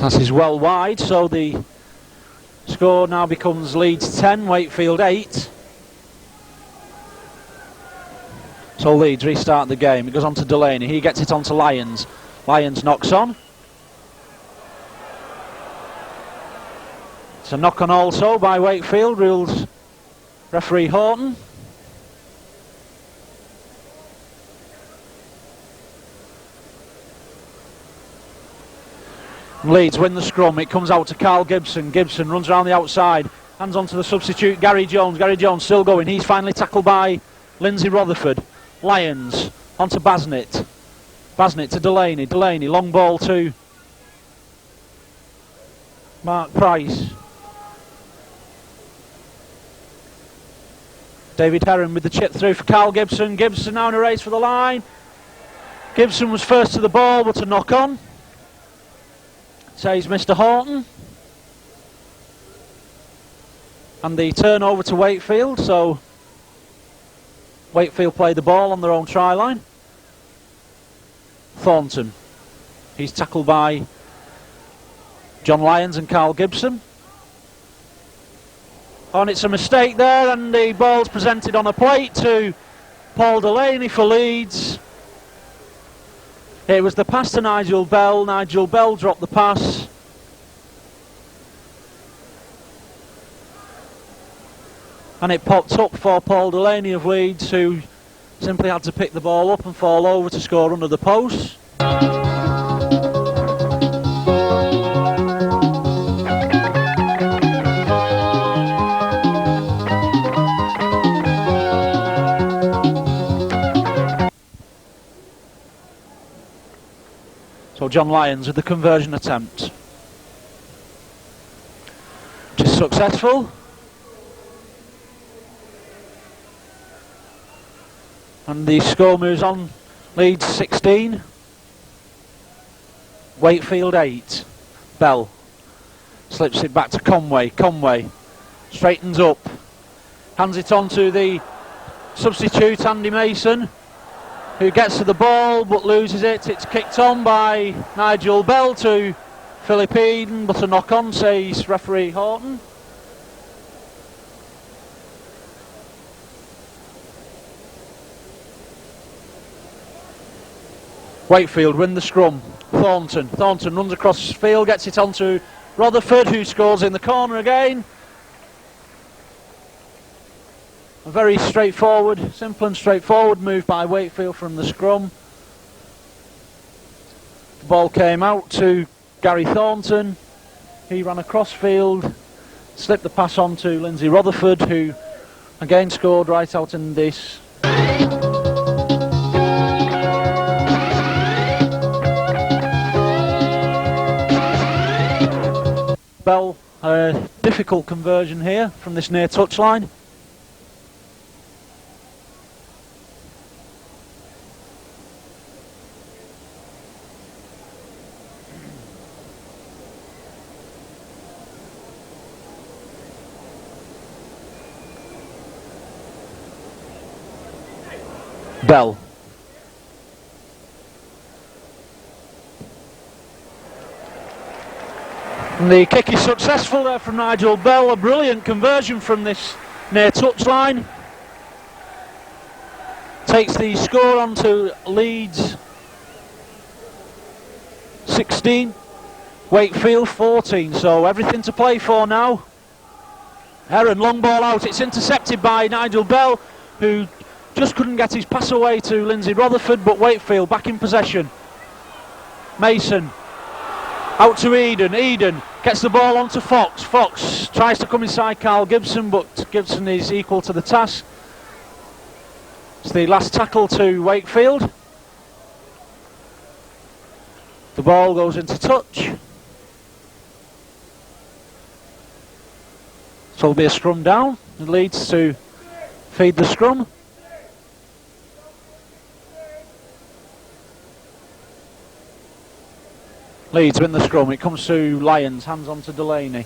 S1: That is well wide, so the score now becomes Leeds 10, Wakefield 8. So Leeds restart the game. It goes on to Delaney. He gets it on to Lyons. Lyons knocks on. It's a knock on also by Wakefield, rules referee Horton. Leeds win the scrum. It comes out to Carl Gibson. Gibson runs around the outside. Hands on to the substitute Gary Jones. Gary Jones still going. He's finally tackled by Lindsay Rutherford. Lyons onto Basnett. Basnett to Delaney. Delaney, long ball to Mark Price. David Heron with the chip through for Carl Gibson. Gibson now in a race for the line. Gibson was first to the ball, but a knock on. Says Mr. Horton. And the turnover to Wakefield, so Wakefield play the ball on their own try line. Thornton. He's tackled by John Lyons and Carl Gibson. And it's a mistake there, and the ball's presented on a plate to Paul Delaney for Leeds. It was the pass to Nigel Bell. Nigel Bell dropped the pass. And it popped up for Paul Delaney of Leeds, who simply had to pick the ball up and fall over to score under the post. So John Lyons with the conversion attempt, which is successful. And the score moves on. Leeds 16, Wakefield 8. Bell slips it back to Conway. Conway straightens up, hands it on to the substitute Andy Mason, who gets to the ball but loses it. It's kicked on by Nigel Bell to Philip Eden, but a knock on, says referee Horton. Wakefield win the scrum. Thornton runs across the field, gets it onto Rutherford, who scores in the corner again. A very straightforward, simple and straightforward move by Wakefield from the scrum. The ball came out to Gary Thornton. He ran across field, slipped the pass on to Lindsay Rutherford, who again scored right out in this. Bell, a difficult conversion here from this near touchline. Bell. And the kick is successful there from Nigel Bell. A brilliant conversion from this near touchline. Takes the score on to Leeds 16, Wakefield 14. So everything to play for now. Heron, long ball out. It's intercepted by Nigel Bell, who just couldn't get his pass away to Lindsay Rutherford, but Wakefield back in possession. Mason out to Eden. Eden gets the ball onto Fox. Fox tries to come inside Carl Gibson, but Gibson is equal to the task. It's the last tackle to Wakefield. The ball goes into touch. So it'll be a scrum down. It leads to feed the scrum. Leeds win the scrum. It comes to Lyons, hands on to Delaney.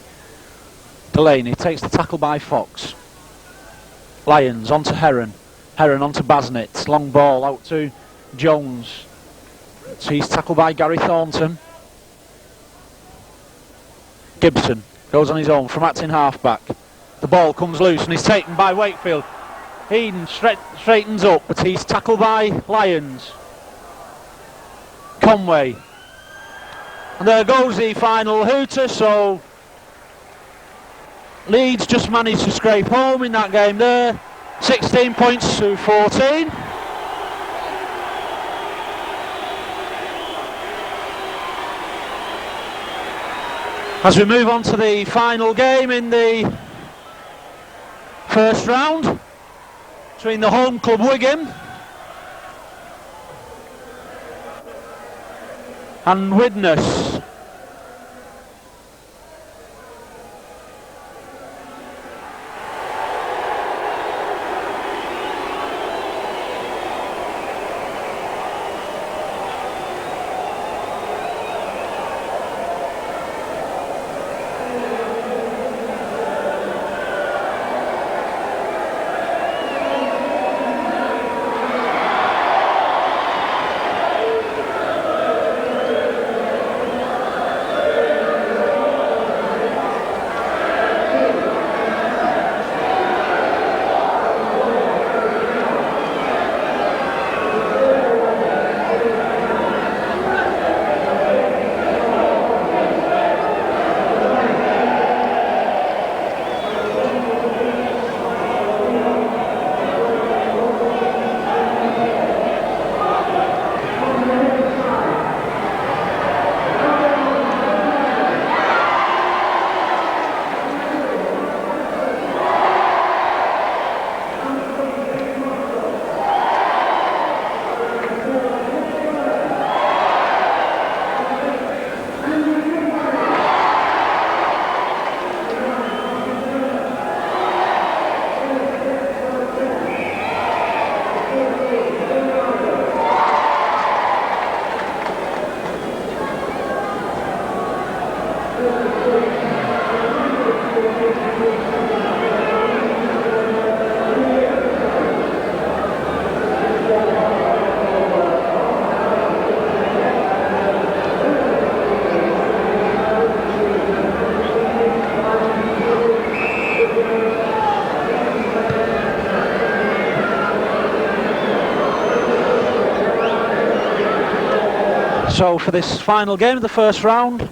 S1: Delaney takes the tackle by Fox. Lyons on to Heron. Heron on to Basnett. Long ball out to Jones. So he's tackled by Gary Thornton. Gibson goes on his own from acting halfback. The ball comes loose and he's taken by Wakefield. Eden straightens up, but he's tackled by Lyons. Conway. And there goes the final hooter, so Leeds just managed to scrape home in that game there. 16 points to 14. As we move on to the final game in the first round between the home club Wigan and Widnes. So for this final game of the first round,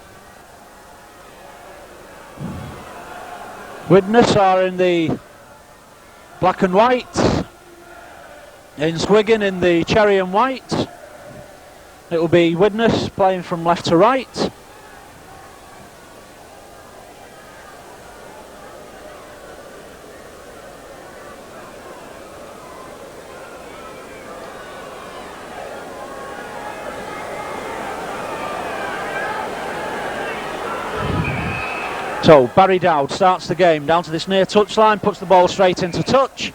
S1: Widnes are in the black and white, Wigan in the cherry and white. It will be Widnes playing from left to right. So Barry Dowd starts the game down to this near touchline, puts the ball straight into touch.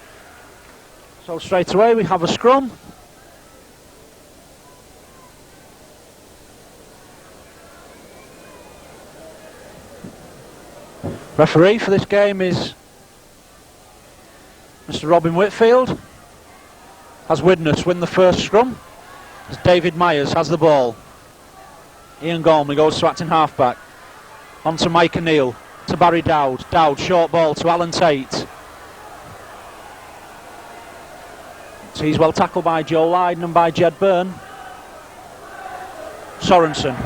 S1: So straight away we have a scrum. Referee for this game is Mr. Robin Whitfield. As Widnes win the first scrum, as David Myers has the ball. Ian Gormley goes to acting halfback. On to Mike O'Neill, to Barry Dowd. Dowd, short ball to Alan Tate. So he's well tackled by Joe Lydon and by Jed Byrne. Sorensen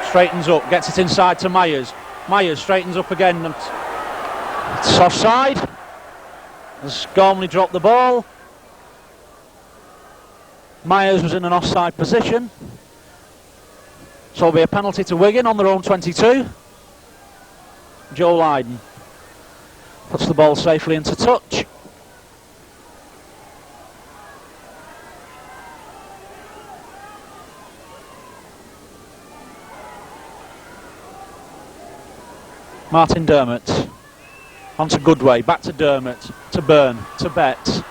S1: straightens up, gets it inside to Myers. Myers straightens up again. And it's offside. As Gormley dropped the ball. Myers was in an offside position. So it'll be a penalty to Wigan on their own 22. Joe Lydon puts the ball safely into touch. Martin Dermott on to Goodway, back to Dermott, to Byrne, to Betts,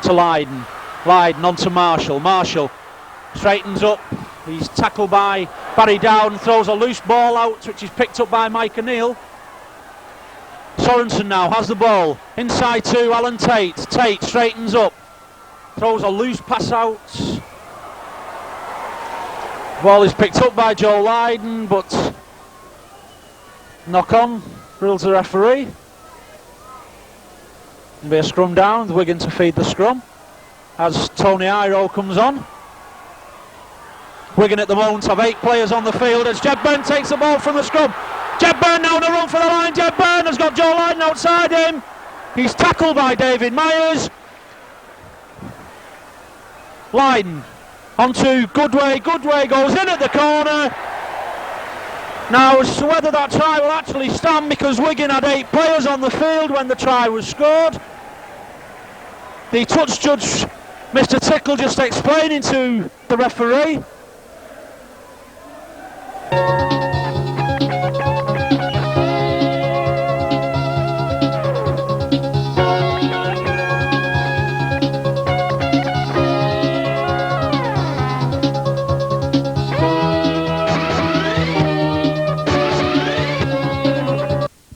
S1: to Lydon. Lydon on to Marshall. Marshall straightens up. He's tackled by Barry Dowd and throws a loose ball out, which is picked up by Mike O'Neill. Sorensen now has the ball. Inside to Alan Tate. Tate straightens up. Throws a loose pass out. Ball is picked up by Joe Lydon, but knock on, rules the referee. There'll be a scrum down, Wigan to feed the scrum as Tony Iro comes on. Wigan at the moment have 8 players on the field as Jed Byrne takes the ball from the scrum. Jed Byrne now on the run for the line. Jed Byrne has got Joe Lydon outside him. He's tackled by David Myers. Lydon onto Goodway. Goodway goes in at the corner. Now, as to whether that try will actually stand, because Wigan had 8 players on the field when the try was scored. The touch judge, Mr. Tickle, just explaining to the referee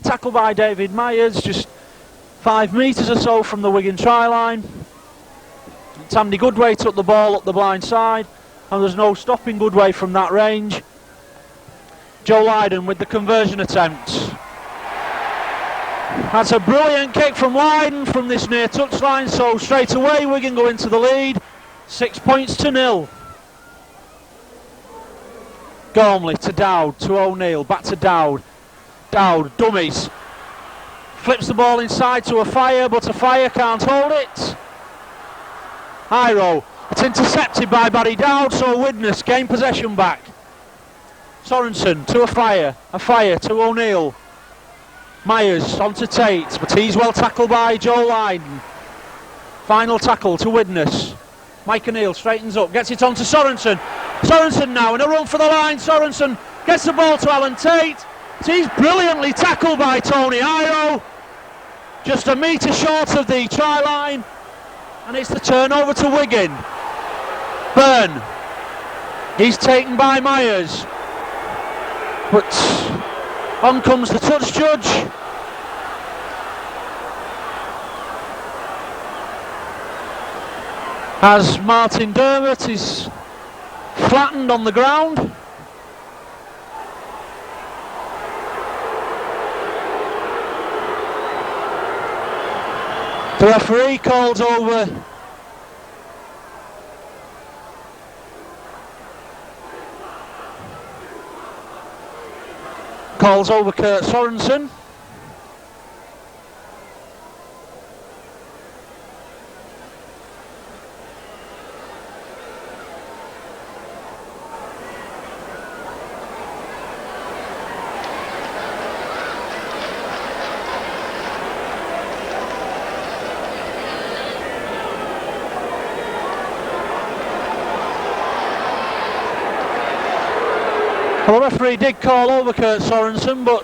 S1: Tackle by David Myers, just 5 metres or so from the Wigan try line. Tandy Goodway took the ball up the blind side, and there's no stopping Goodway from that range. Joe Lydon with the conversion attempt. That's a brilliant kick from Lydon from this near touchline, so straight away Wigan go into the lead, 6 points to 0. Gormley to Dowd, to O'Neill, back to Dowd. Dowd, dummies. Flips the ball inside to a fire, but a fire can't hold it. Iro, it's intercepted by Barry Dowd, so Widnes gain possession back. Sorensen to a fire to O'Neill. Myers on to Tate, but he's well tackled by Joe Lydon. Final tackle to Widnes. Mike O'Neill straightens up, gets it on to Sorensen. Sorensen now in a run for the line. Sorensen gets the ball to Alan Tate. He's brilliantly tackled by Tony Iro. Just a metre short of the try line. And it's the turnover to Wigan. Byrne. He's taken by Myers. But on comes the touch judge. As Martin Dermott is flattened on the ground. The referee calls over Kurt Sorensen. Well, the referee did call over Kurt Sorensen, but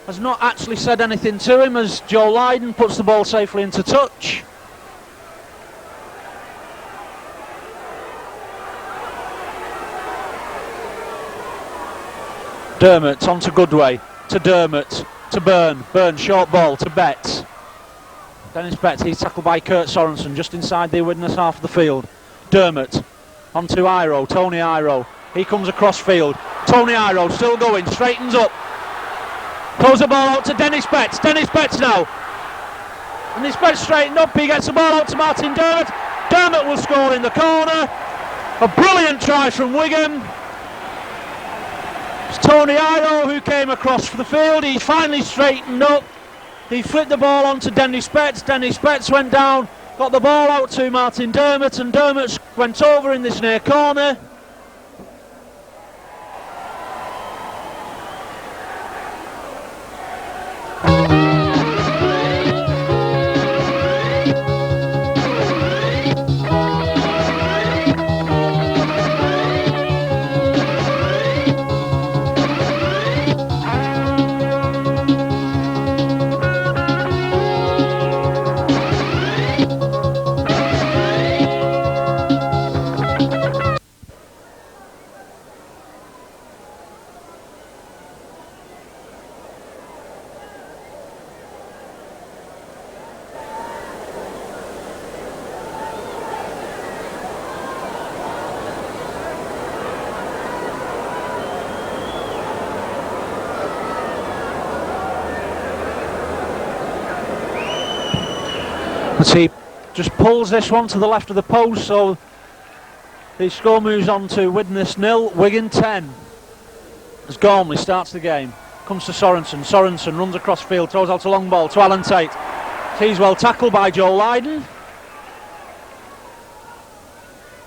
S1: has not actually said anything to him as Joe Lydon puts the ball safely into touch. Dermott on to Goodway, to Dermott, to Byrne. Byrne, short ball to Betts. Dennis Betts, he's tackled by Kurt Sorensen just inside the Widnes half of the field. Dermott on to Iro, Tony Iro. He comes across field. Tony Iro still going, straightens up. Throws the ball out to Dennis Betts. Dennis Betts now. And this Betts straightened up. He gets the ball out to Martin Dermott. Dermott will score in the corner. A brilliant try from Wigan. It's Tony Iro who came across for the field. He finally straightened up. He flipped the ball on to Dennis Betts. Dennis Betts went down, got the ball out to Martin Dermott, and Dermott went over in this near corner. But he just pulls this one to the left of the post, so the score moves on to Widnes 0, Wigan 10. As Gormley starts the game, comes to Sorensen. Sorensen runs across field, throws out a long ball to Alan Tate. He's well tackled by Joe Lydon.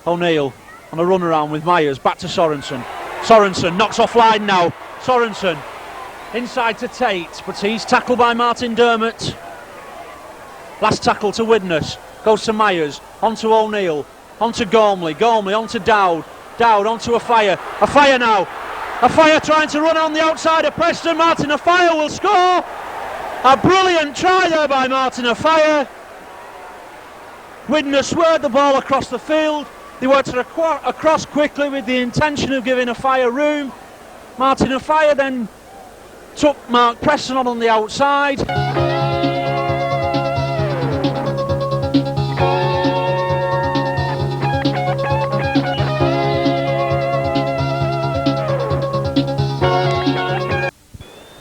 S1: O'Neill on a run around with Myers, back to Sorensen. Sorensen knocks off Lydon now. Sorensen inside to Tate, but he's tackled by Martin Dermott. Last tackle to Widnes, goes to Myers, on to O'Neill, on to Gormley, Gormley on to Dowd, Dowd on to a fire now, A Fire trying to run on the outside of Preston. Martin A Fire will score. A brilliant try there by Martin A Fire. Widnes swerved the ball across the field. They worked it across quickly with the intention of giving A Fire room. Martin A Fire then took Mark Preston on the outside.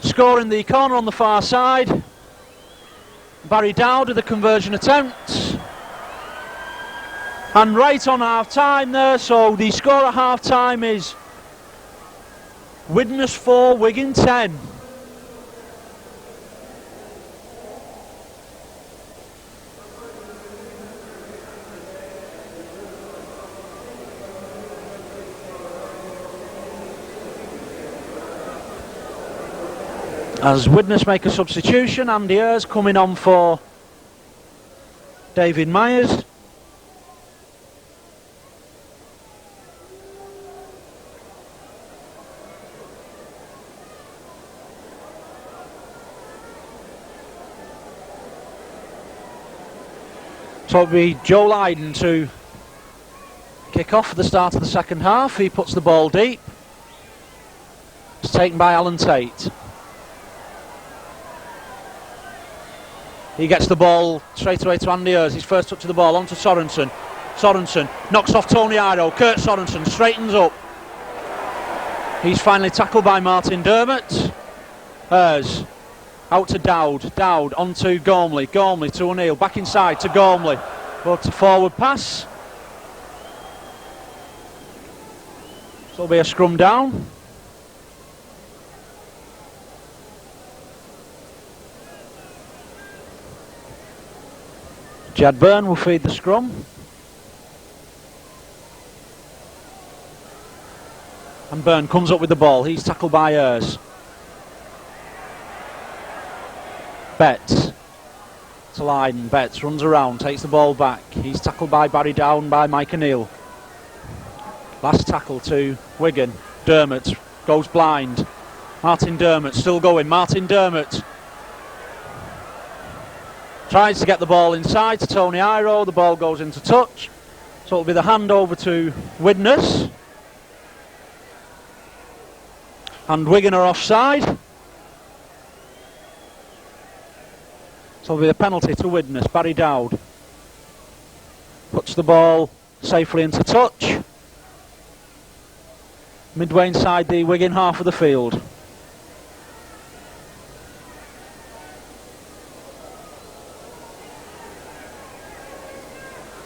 S1: Scoring the corner on the far side. Barry Dowd with a conversion attempt. And right on half time there, so the score at half time is Widnes 4, Wigan 10. As Widnes make a substitution, Andy Ayres coming on for David Myers. So it'll be Joe Lydon to kick off at the start of the second half. He puts the ball deep. It's taken by Alan Tate. He gets the ball straight away to Andy Ayres. His first touch of the ball onto Sorensen. Sorensen knocks off Tony Iro. Kurt Sorensen straightens up. He's finally tackled by Martin Dermott. Ayres out to Dowd. Dowd onto Gormley. Gormley to O'Neill. Back inside to Gormley. But a forward pass. So it'll be a scrum down. Jad Byrne will feed the scrum. And Byrne comes up with the ball. He's tackled by Ayres. Betts to Lydon. Betts runs around, takes the ball back. He's tackled by Barry Down by Mike O'Neill. Last tackle to Wigan. Dermott goes blind. Martin Dermott still going. Martin Dermott tries to get the ball inside to Tony Iro. The ball goes into touch. So it'll be the hand over to Widnes. And Wigan are offside. So it'll be the penalty to Widnes. Barry Dowd puts the ball safely into touch. Midway inside the Wigan half of the field.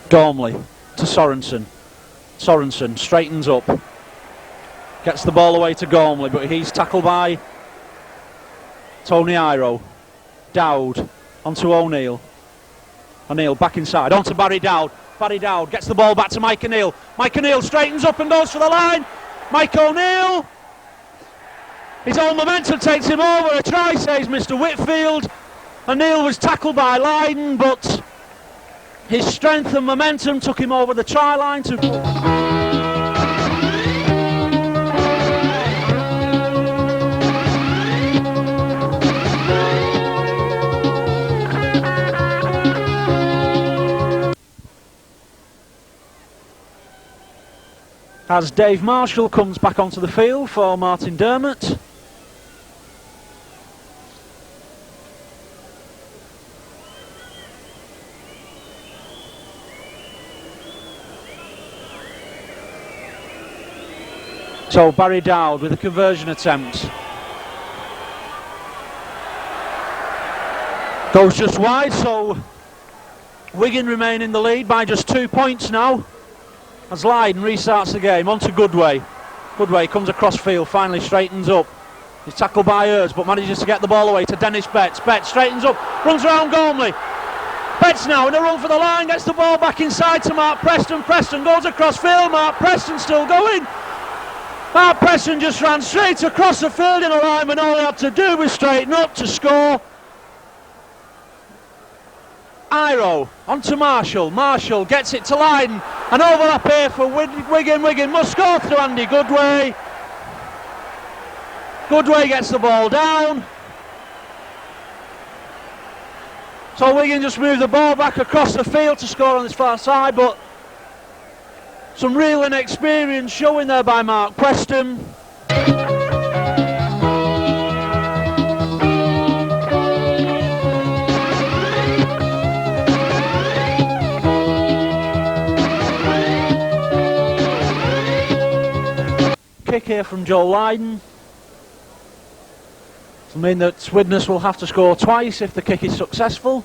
S1: Gormley to Sorensen. Sorensen straightens up. Gets the ball away to Gormley, but he's tackled by Tony Iro. Dowd onto O'Neill. O'Neill back inside, onto Barry Dowd. Barry Dowd gets the ball back to Mike O'Neill. Mike O'Neill straightens up and goes for the line. Mike O'Neill. His own momentum takes him over. A try, says Mr. Whitfield. O'Neill was tackled by Lydon, but his strength and momentum took him over the try line to... As Dave Marshall comes back onto the field for Martin Dermott. So Barry Dowd with a conversion attempt. Goes just wide, so Wigan remain in the lead by just 2 points now. As Lydon restarts the game, on to Goodway. Goodway comes across field, finally straightens up. He's tackled by Ayres, but manages to get the ball away to Dennis Betts. Betts straightens up, runs around Gormley. Betts now in a run for the line, gets the ball back inside to Mark Preston. Preston goes across field, Mark Preston still going. Mark Preston just ran straight across the field in alignment. All he had to do was straighten up to score. Iro onto Marshall. Marshall gets it to Lydon. An overlap here for Wigan. Wigan must score through Andy Goodway. Goodway gets the ball down. So Wigan just move the ball back across the field to score on this far side, but some real inexperience showing there by Mark Preston. Kick here from Joe Lydon. It'll mean that Widnes will have to score twice if the kick is successful.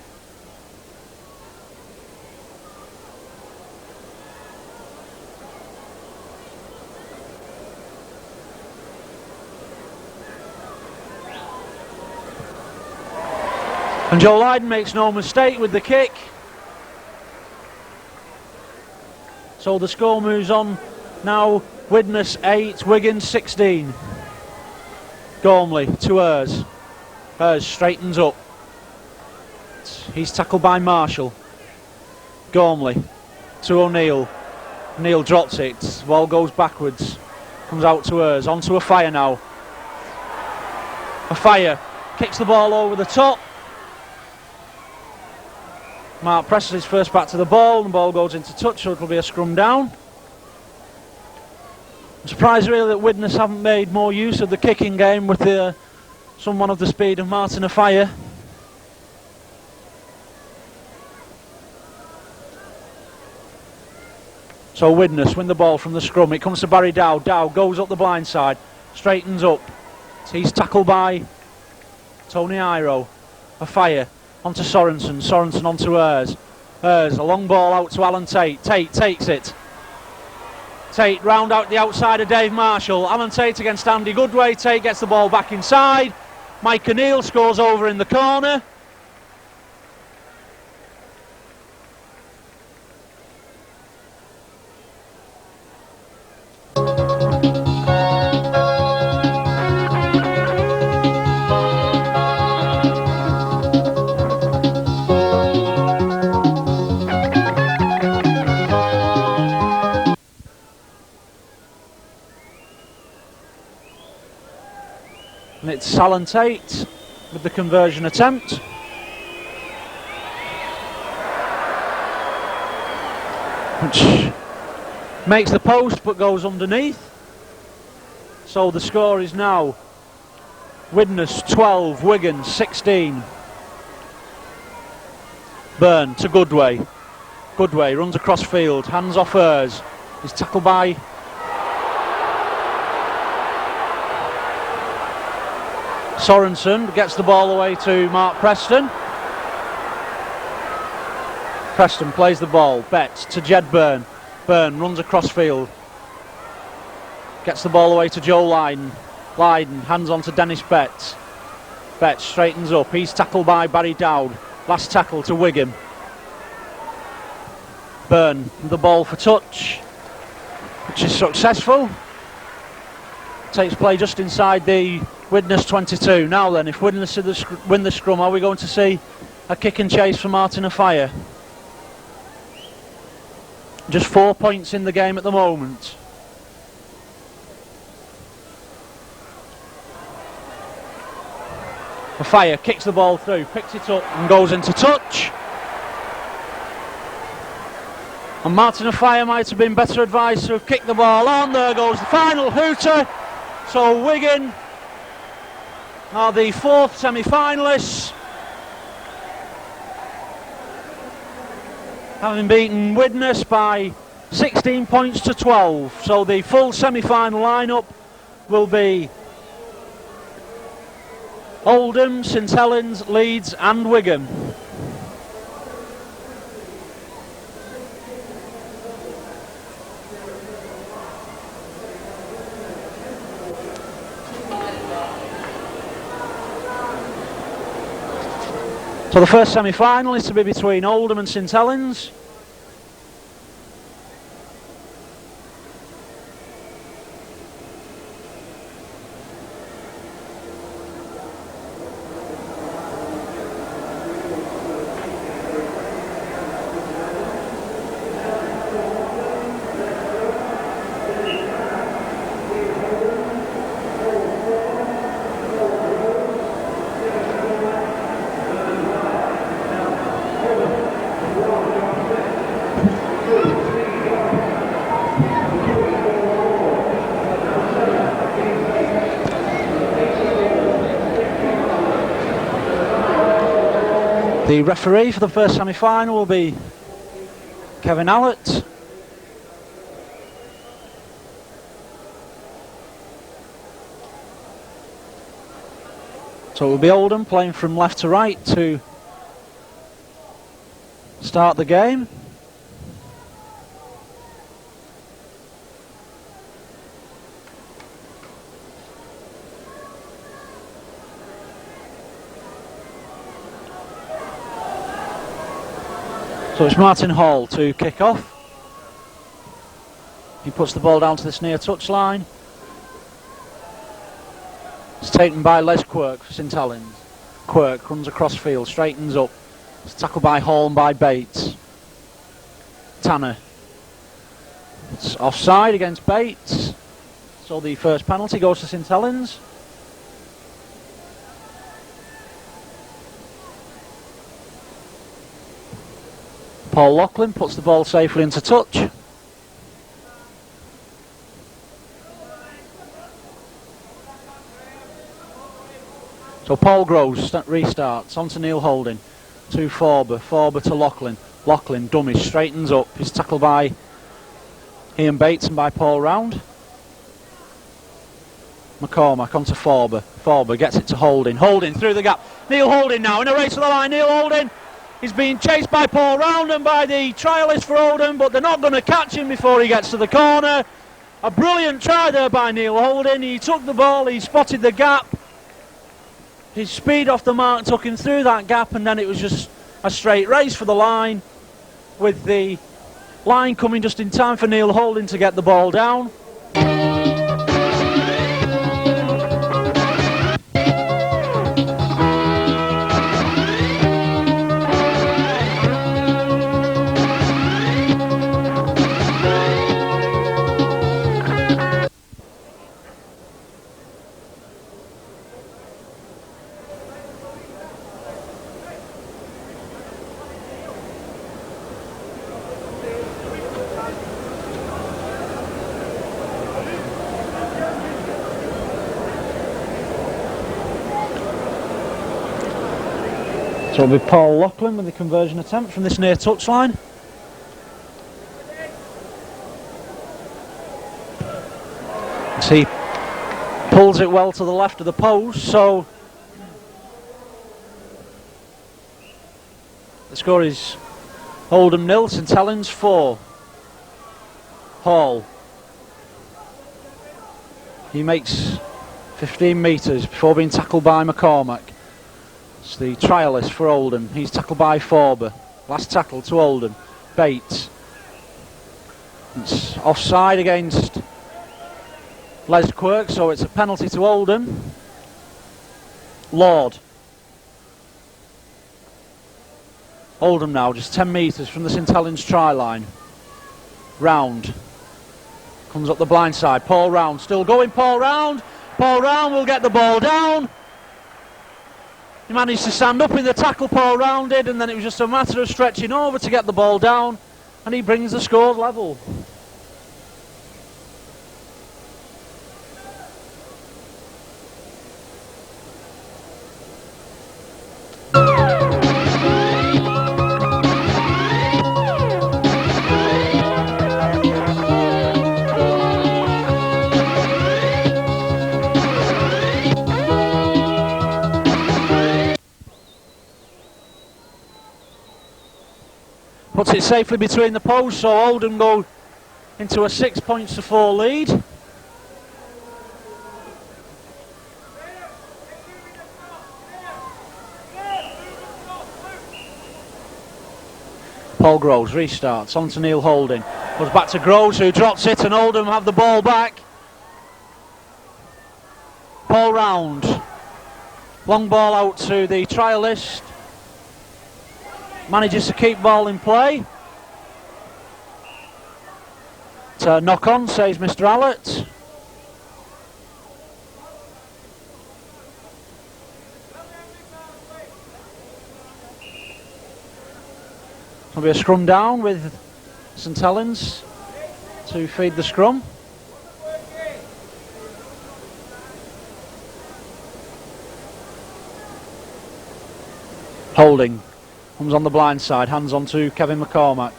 S1: And Joe Lydon makes no mistake with the kick. So the score moves on now. Widnes 8, Wigan 16. Gormley to Hers. Hers straightens up. He's tackled by Marshall. Gormley to O'Neill. O'Neill drops it. Ball goes backwards. Comes out to Hers. On to a Fire now. A Fire kicks the ball over the top. Mark presses his first back to the ball. The ball goes into touch, so it'll be a scrum down. I'm surprised really that Widnes haven't made more use of the kicking game with someone of the speed of Martin Afire. So Widnes win the ball from the scrum. It comes to Barry Dow. Dow goes up the blind side, straightens up. He's tackled by Tony Iro. Afire onto Sorensen. Sorensen onto Hers. Hers, a long ball out to Alan Tate. Tate takes it. Tate round out the outside of Dave Marshall. Alan Tate against Andy Goodway. Tate gets the ball back inside. Mike O'Neill scores over in the corner. And it's Alan Tate with the conversion attempt. Which makes the post but goes underneath. So the score is now Widnes 12, Wigan 16. Byrne to Goodway. Goodway runs across field, hands off Hers. He's tackled by Sorensen, gets the ball away to Mark Preston. Preston plays the ball, Betts to Jed Byrne. Byrne runs across field. Gets the ball away to Joe Lydon. Lydon hands on to Dennis Betts. Betts straightens up, he's tackled by Barry Dowd. Last tackle to Wigan. Byrne with the ball for touch, which is successful. Takes play just inside the Widnes 22. Now then, if Widnes win the scrum, are we going to see a kick and chase for Martin Afire? Just 4 points in the game at the moment. Afire kicks the ball through, picks it up and goes into touch. And Martin Afire might have been better advised to have kicked the ball on. There goes the final hooter. So Wigan are the fourth semi-finalists, having beaten Widnes by 16 points to 12. So the full semi-final lineup will be Oldham, St Helens, Leeds and Wigan. So the first semi-final is to be between Oldham and St Helens. The referee for the first semi-final will be Kevin Allett. So it will be Oldham playing from left to right to start the game. So it's Martin Hall to kick off. He puts the ball down to this near touchline. It's taken by Les Quirk for St Helens. Quirk runs across field, straightens up. It's tackled by Hall and by Bates. Tanner. It's offside against Bates. So the first penalty goes to St Helens. Paul Loughlin puts the ball safely into touch. So Paul Groves restarts, on to Neil Holding, to Forber, Forber to Loughlin, Loughlin dummies, straightens up, he's tackled by Ian Bates and by Paul Round. McCormack onto Forber, Forber gets it to Holding, Holding through the gap, Neil Holding now in a race to the line, Neil Holding is being chased by Paul Round and by the trialist for Oldham, but they're not going to catch him before he gets to the corner. A brilliant try there by Neil Holding, he took the ball, he spotted the gap. His speed off the mark took him through that gap, and then it was just a straight race for the line, with the line coming just in time for Neil Holding to get the ball down. So it'll be Paul Loughlin with the conversion attempt from this near touchline. As he pulls it well to the left of the post, so the score is Oldham 0, St Helens 4. Hall. He makes 15 metres before being tackled by McCormack. It's the trialist for Oldham. He's tackled by Forber. Last tackle to Oldham. Bates. It's offside against Les Quirk, so it's a penalty to Oldham. Lord. Oldham now just 10 metres from the St Helens try line. Round. Comes up the blind side. Paul Round still going. Paul Round. Paul Round will get the ball down. He managed to stand up in the tackle, Paul Round did, and then it was just a matter of stretching over to get the ball down, and he brings the score level. Puts it safely between the posts, so Oldham go into a 6-4 lead. Paul Groves restarts, on to Neil Holding. Goes back to Groves, who drops it, and Oldham have the ball back. Paul Round. Long ball out to the trialist. Manages to keep ball in play. To knock on, says Mr. Allett. There'll be a scrum down with St Helens to feed the scrum. Holding. Comes on the blind side, hands on to Kevin McCormack.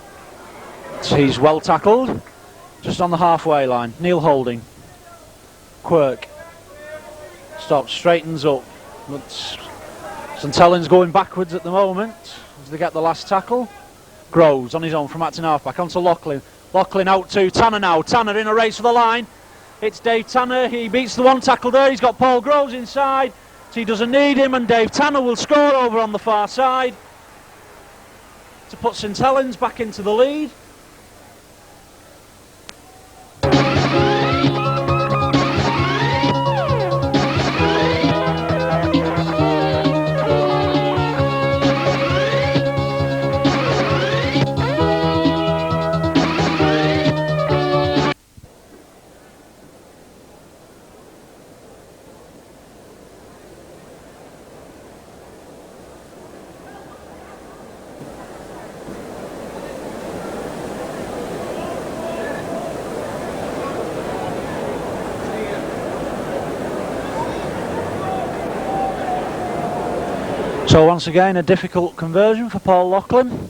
S1: He's well tackled, just on the halfway line. Neil Holding. Quirk. Stops, straightens up. But St Helens going backwards at the moment as they get the last tackle. Groves on his own from acting halfback onto Loughlin. Loughlin out to Tanner now. Tanner in a race for the line. It's Dave Tanner. He beats the one tackle there. He's got Paul Groves inside. So he doesn't need him, and Dave Tanner will score over on the far side to put St Helens back into the lead. So once again a difficult conversion for Paul Loughlin.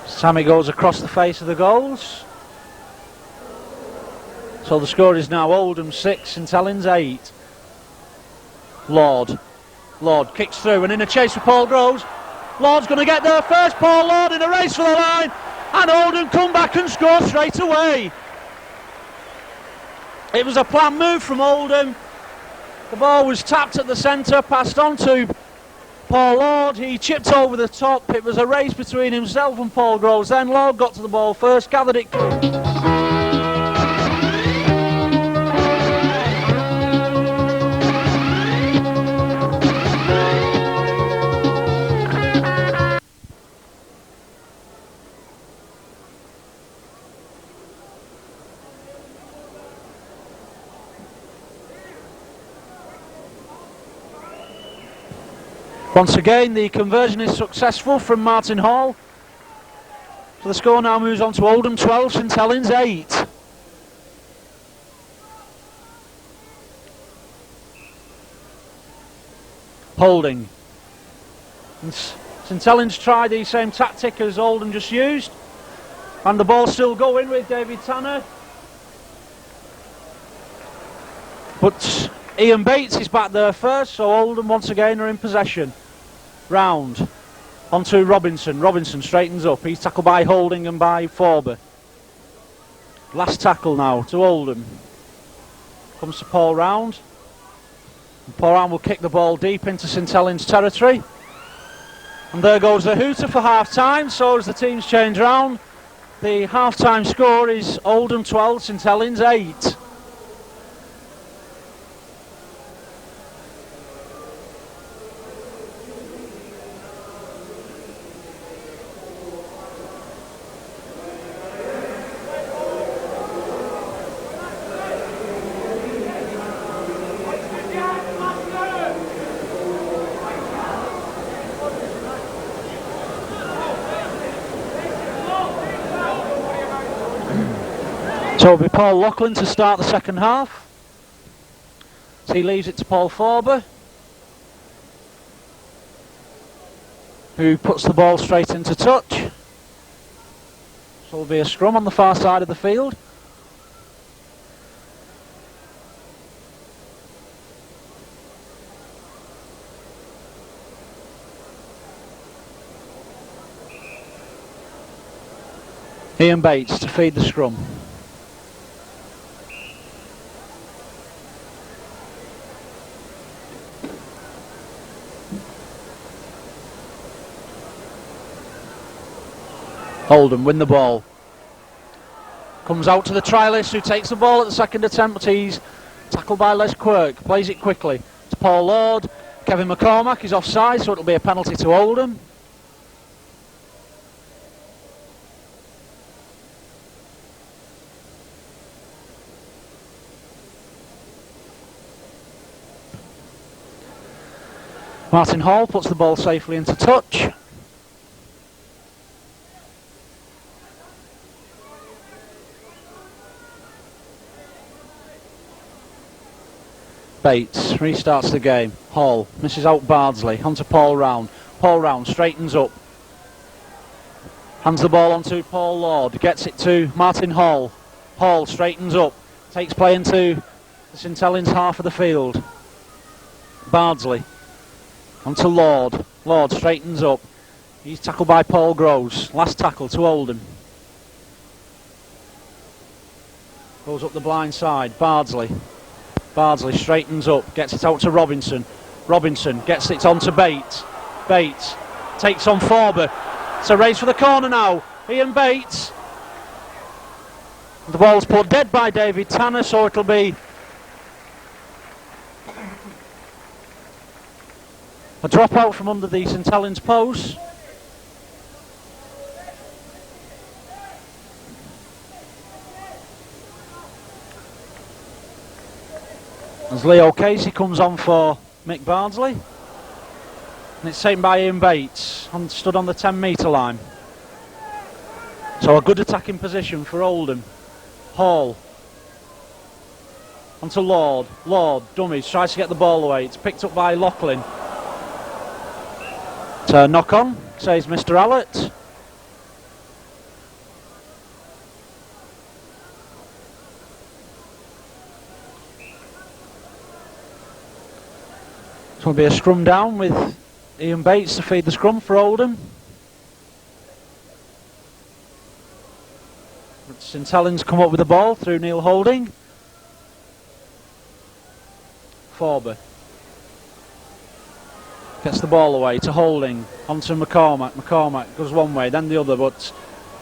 S1: This time it goes across the face of the goals. So the score is now Oldham 6, St Helens 8. Lord kicks through and in a chase for Paul Groves. Lord's going to get there first. Paul Lord in a race for the line. And Oldham come back and score straight away. It was a planned move from Oldham. The ball was tapped at the centre, passed on to Paul Lord. He chipped over the top. It was a race between himself and Paul Groves. Then Lord got to the ball first, gathered it. Once again, the conversion is successful from Martin Hall. So the score now moves on to Oldham 12, St Helens 8. Holding. And St Helens tried the same tactic as Oldham just used. And the ball's still going with David Tanner. But Ian Bates is back there first, so Oldham once again are in possession. Round onto Robinson. Robinson straightens up. He's tackled by Holding and by Forber. Last tackle now to Oldham. Comes to Paul Round. And Paul Round will kick the ball deep into St Helens territory. And there goes the hooter for half time. So as the teams change round, the half time score is Oldham 12, St Helens 8. So it'll be Paul Loughlin to start the second half. So he leaves it to Paul Forber, who puts the ball straight into touch. So there'll be a scrum on the far side of the field. Ian Bates to feed the scrum. Oldham win the ball. Comes out to the trialist who takes the ball at the second attempt, but he's tackled by Les Quirk. Plays it quickly to Paul Lord. Kevin McCormack is offside, so it'll be a penalty to Oldham. Martin Hall puts the ball safely into touch. Bates restarts the game. Hall misses out Bardsley. Onto Paul Round. Paul Round straightens up. Hands the ball onto Paul Lord. Gets it to Martin Hall. Hall straightens up. Takes play into the St Helens half of the field. Bardsley. Onto Lord. Lord straightens up. He's tackled by Paul Groves. Last tackle to Oldham. Goes up the blind side. Bardsley. Bardsley straightens up. Gets it out to Robinson. Robinson gets it on to Bates. Bates takes on Forber. It's a race for the corner now. Ian Bates. The ball's put dead by David Tanner, so it'll be a drop out from under the St Helens post. As Leo Casey comes on for Mick Bardsley. And it's taken by Ian Bates, stood on the 10-metre line. So a good attacking position for Oldham. Hall. Onto Lord. Lord, dummies, tries to get the ball away. It's picked up by Loughlin. To knock on, says Mr. Allett. This will be a scrum down with Ian Bates to feed the scrum for Oldham. St Helens come up with the ball through Neil Holding. Forber gets the ball away to Holding, onto McCormack. McCormack goes one way, then the other, but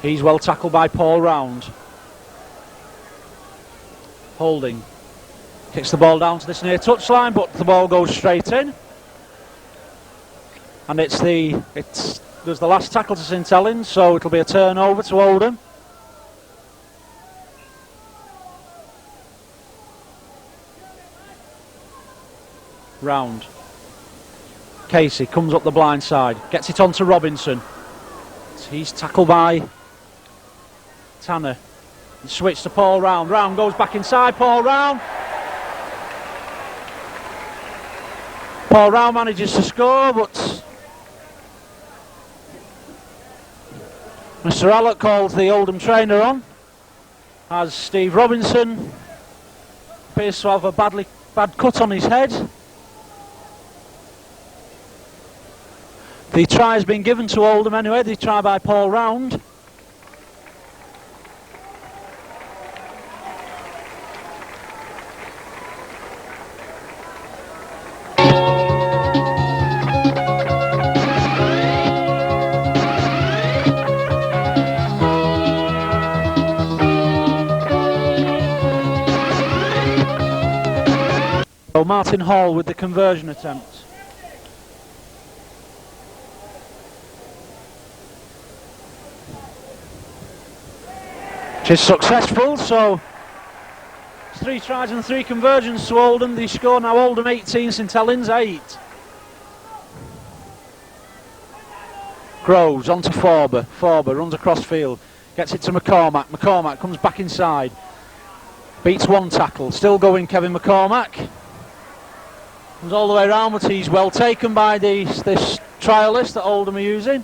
S1: he's well tackled by Paul Round. Holding kicks the ball down to this near touchline, but the ball goes straight in. And there's the last tackle to St Helens, so it'll be a turnover to Oldham. Round. Casey comes up the blind side, gets it on to Robinson. He's tackled by Tanner. Switch to Paul Round. Round goes back inside. Paul Round. Paul Round manages to score, but Mr. Allett calls the Oldham trainer on, as Steve Robinson appears to have a bad cut on his head. The try has been given to Oldham anyway, the try by Paul Round. So Martin Hall with the conversion attempt. Which is successful, so it's 3 tries and 3 conversions to Oldham. The score now Oldham 18, St Helens 8. Groves onto Forber. Forber runs across field, gets it to McCormack. McCormack comes back inside, beats one tackle. Still going, Kevin McCormack. Comes all the way around, but he's well taken by this trialist that Oldham are using.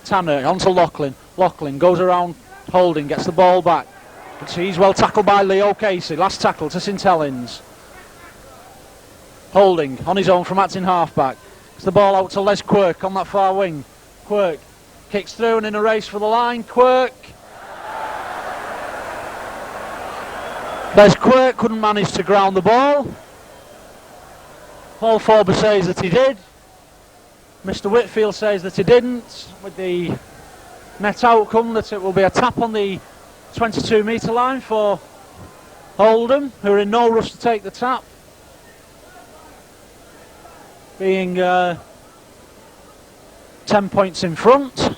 S1: Tanner onto Loughlin. Loughlin goes around Holding, gets the ball back, but he's well tackled by Leo Casey. Last tackle to St Helens. Holding on his own from Acton halfback. Gets the ball out to Les Quirk on that far wing. Quirk kicks through and in a race for the line. Quirk. Les Quirk couldn't manage to ground the ball. Paul Forber says that he did. Mr. Whitfield says that he didn't, with the net outcome that it will be a tap on the 22-metre line for Oldham, who are in no rush to take the tap, being 10 points in front.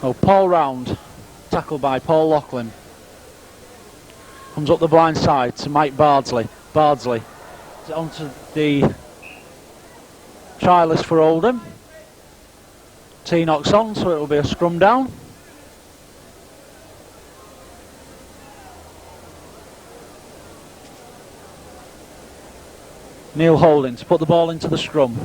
S1: Oh, Paul Round, tackled by Paul Loughlin. Comes up the blind side to Mike Bardsley. Bardsley onto the trialist for Oldham. T knocks on, so it will be a scrum down. Neil Holding to put the ball into the scrum.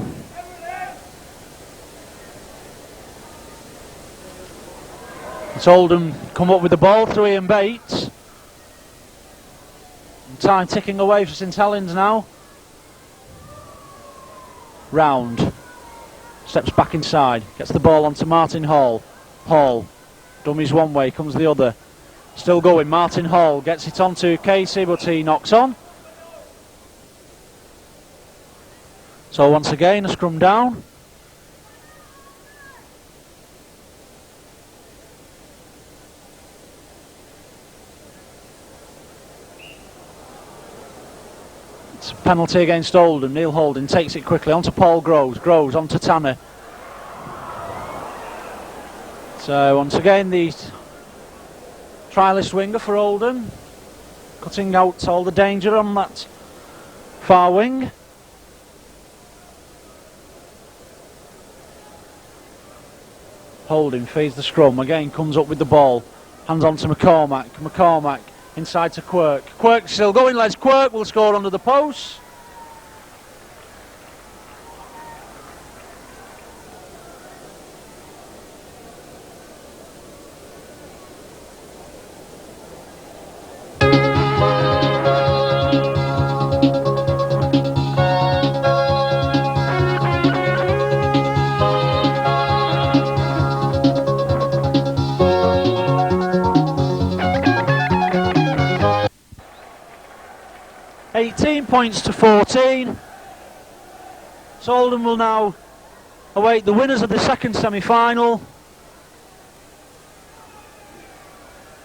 S1: It's Oldham come up with the ball through Ian Bates. And time ticking away for St Helens now. Round. Steps back inside. Gets the ball onto Martin Hall. Hall. Dummies one way, comes the other. Still going, Martin Hall gets it onto Casey, but he knocks on. So once again, a scrum down. It's a penalty against Oldham. Neil Holding takes it quickly onto Paul Groves. Groves onto Tanner. So once again, the trialist winger for Oldham, cutting out all the danger on that far wing. Holding feeds the scrum, again comes up with the ball, hands on to McCormack. McCormack inside to Quirk. Quirk still going, Les Quirk will score under the post. Points to 14. So Oldham will now await the winners of the second semi-final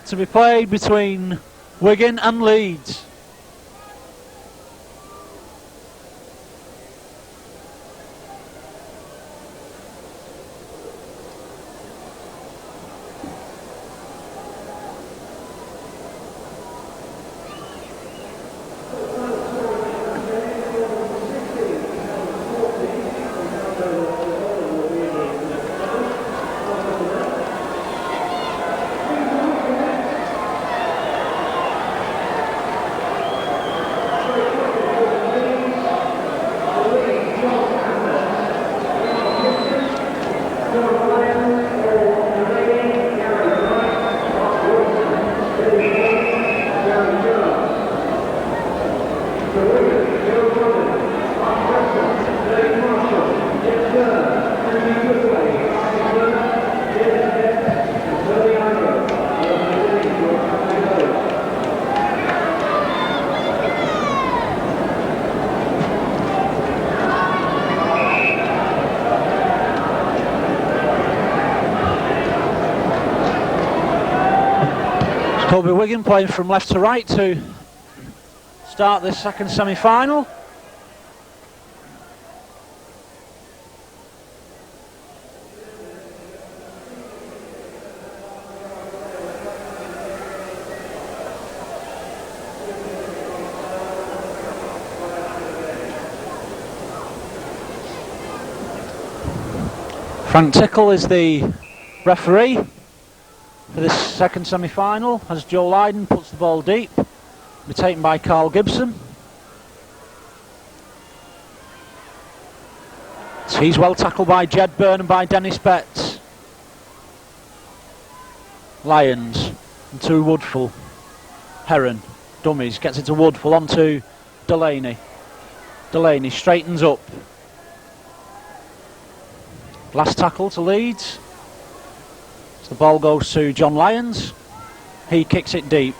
S1: to be played between Wigan and Leeds. Toby Wigan playing from left to right to start this second semi-final. Frank Tickle is the referee for this second semi-final as Joe Lydon puts the ball deep. Be taken by Carl Gibson. So he's well tackled by Jed Byrne and by Dennis Betts. Lyons into Woodfull. Heron, dummies, gets it to Woodfull, onto Delaney. Delaney straightens up. Last tackle to Leeds. The ball goes to John Lyons. He kicks it deep.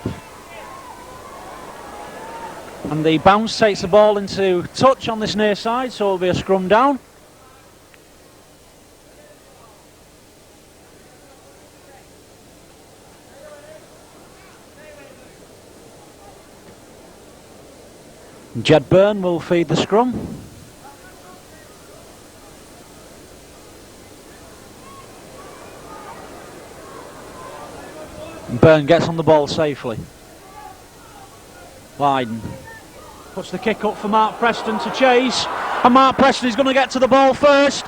S1: And the bounce takes the ball into touch on this near side, so it'll be a scrum down. Jed Byrne will feed the scrum. Byrne gets on the ball safely. Lydon puts the kick up for Mark Preston to chase, and Mark Preston is going to get to the ball first.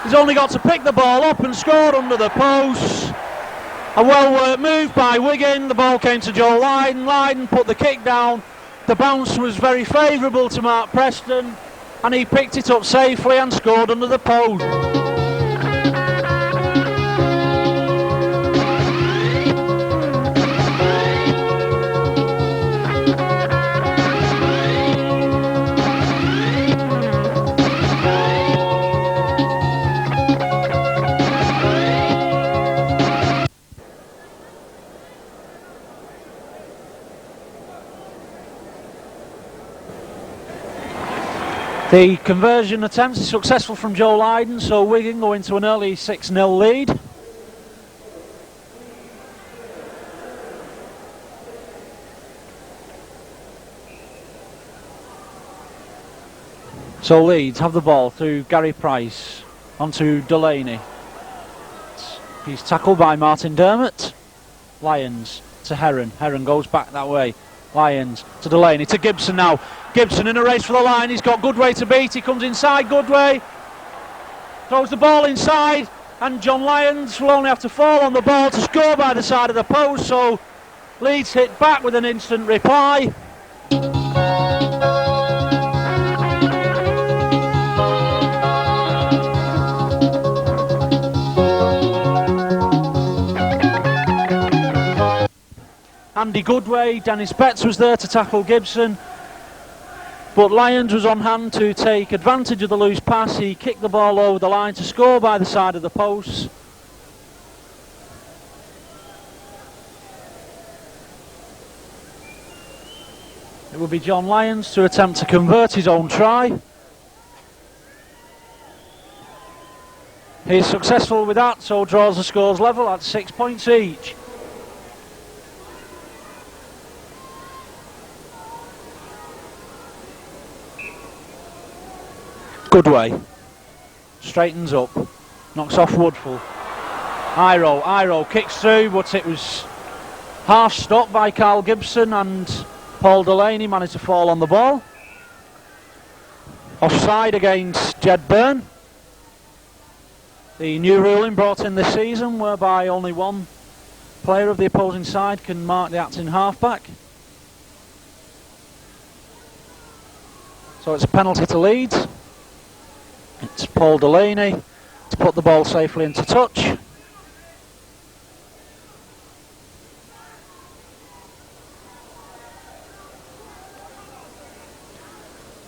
S1: He's only got to pick the ball up and scored under the post. A well worked move by Wigan. The ball came to Joe Lydon. Lydon put the kick down, The bounce was very favourable to Mark Preston, and he picked it up safely and scored under the post. The conversion attempt is successful from Joe Lydon, so Wigan go into an early 6-0 lead. So Leeds have the ball through Gary Price onto Delaney. He's tackled by Martin Dermott. Lyons to Heron. Heron goes back that way. Lyons to Delaney to Gibson now. Gibson in a race for the line. He's got Goodway to beat. He comes inside. Goodway throws the ball inside, and John Lyons will only have to fall on the ball to score by the side of the post. So Leeds hit back with an instant reply. Andy Goodway, Dennis Betts was there to tackle Gibson, but Lyons was on hand to take advantage of the loose pass. He kicked the ball over the line to score by the side of the post. It will be John Lyons to attempt to convert his own try. He is successful with that, so draws the scores level at 6 points each. Goodway straightens up, knocks off Woodfull. Iro kicks through, but it was half stopped by Carl Gibson, and Paul Delaney managed to fall on the ball. Offside against Jed Byrne. The new ruling brought in this season, whereby only one player of the opposing side can mark the acting halfback. So it's a penalty to Leeds. It's Paul Delaney to put the ball safely into touch.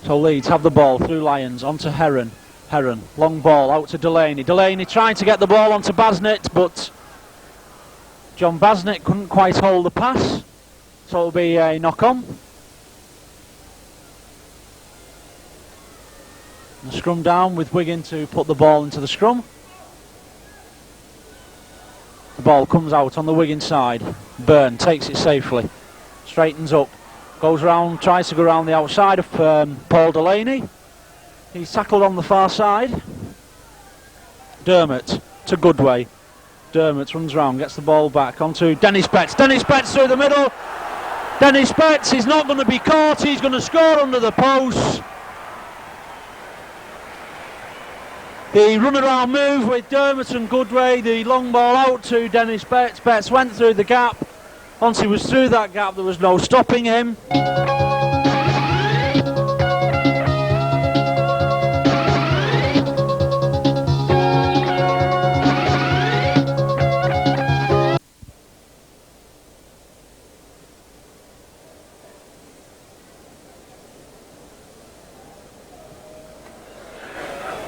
S1: So Leeds have the ball through Lyons onto Heron. Heron, long ball out to Delaney. Delaney trying to get the ball onto Basnett, but John Basnett couldn't quite hold the pass, so it'll be a knock on. The scrum down with Wigan to put the ball into the scrum. The ball comes out on the Wigan side. Byrne takes it safely, straightens up, goes round, tries to go round the outside of Paul Delaney. He's tackled on the far side. Dermott to Goodway. Dermott runs round, gets the ball back onto Dennis Betts. Dennis Betts through the middle. Dennis Betts is not going to be caught. He's going to score under the post. The run-around move with Dermott and Goodway, the long ball out to Dennis Betts. Betts went through the gap. Once he was through that gap, there was no stopping him.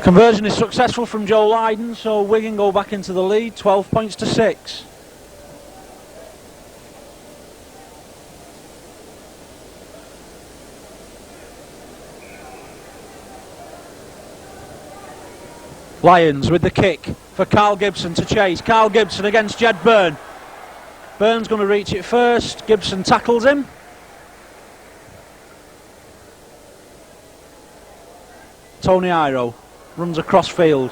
S1: Conversion is successful from Joe Lydon, so Wigan go back into the lead, 12 points to 6. Lyons with the kick for Carl Gibson to chase. Carl Gibson against Jed Byrne. Byrne's going to reach it first. Gibson tackles him. Tony Iro runs across field,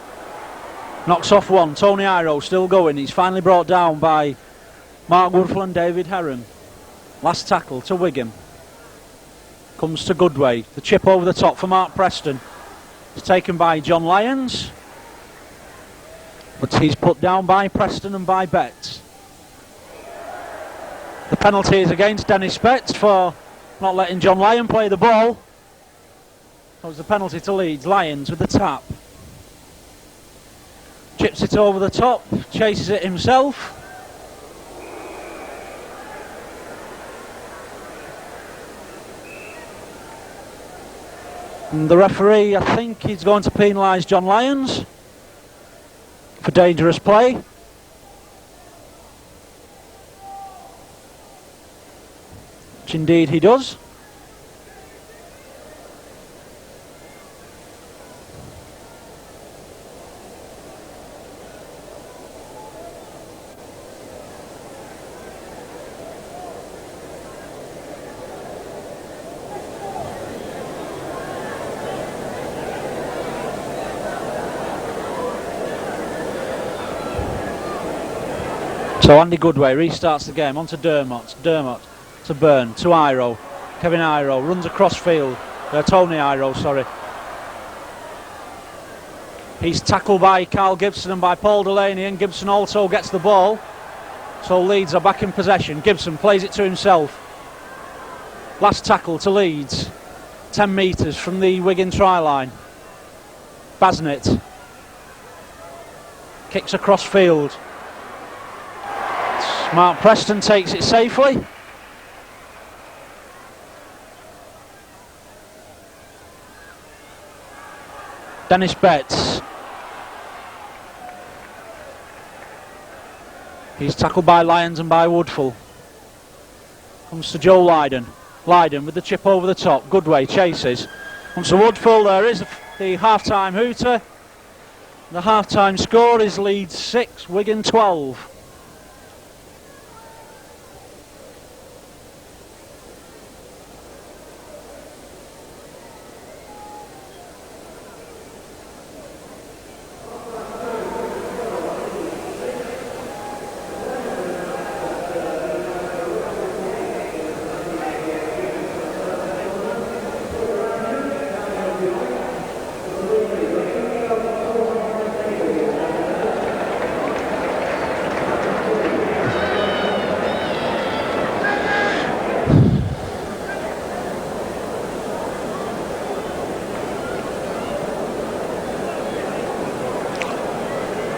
S1: knocks off one. Tony Iro still going. He's finally brought down by Mark Woodfull and David Heron. Last tackle to Wigan. Comes to Goodway. The chip over the top for Mark Preston. It's taken by John Lyons, but he's put down by Preston and by Betts. The penalty is against Dennis Betts for not letting John Lyon play the ball. That was the penalty to Leeds. Lyons with the tap. Chips it over the top, chases it himself. And the referee, I think he's going to penalise John Lyons for dangerous play. Which indeed he does. So Andy Goodway restarts the game, onto Dermot to Byrne, to Iro, Kevin Iro runs across field, Tony Iro, sorry. He's tackled by Carl Gibson and by Paul Delaney, and Gibson also gets the ball. So Leeds are back in possession. Gibson plays it to himself. Last tackle to Leeds, 10 metres from the Wigan try line. Basnett kicks across field. Mark Preston takes it safely. Dennis Betts. He's tackled by Lyons and by Woodfull. Comes to Joe Lydon. Lydon with the chip over the top. Goodway chases. Comes to Woodfull. There is the half-time hooter. The half-time score is Leeds 6, Wigan 12.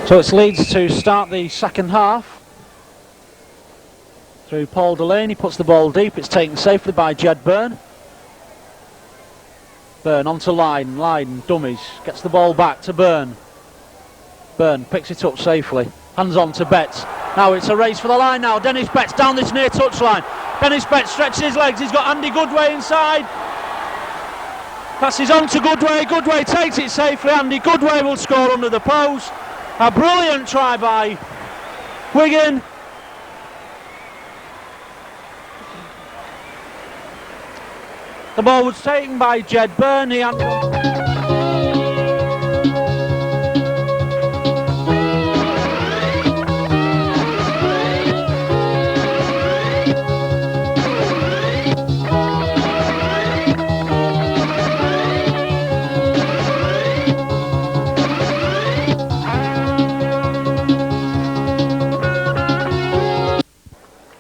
S1: So it's Leeds to start the second half. Through Paul Delaney, puts the ball deep. It's taken safely by Jed Byrne. Byrne onto Lydon. Lydon dummies. Gets the ball back to Byrne. Byrne picks it up safely. Hands on to Betts. Now it's a race for the line now. Dennis Betts down this near touchline. Dennis Betts stretches his legs. He's got Andy Goodway inside. Passes on to Goodway. Goodway takes it safely. Andy Goodway will score under the post. A brilliant try by Wigan. The ball was taken by Jed Byrne. He had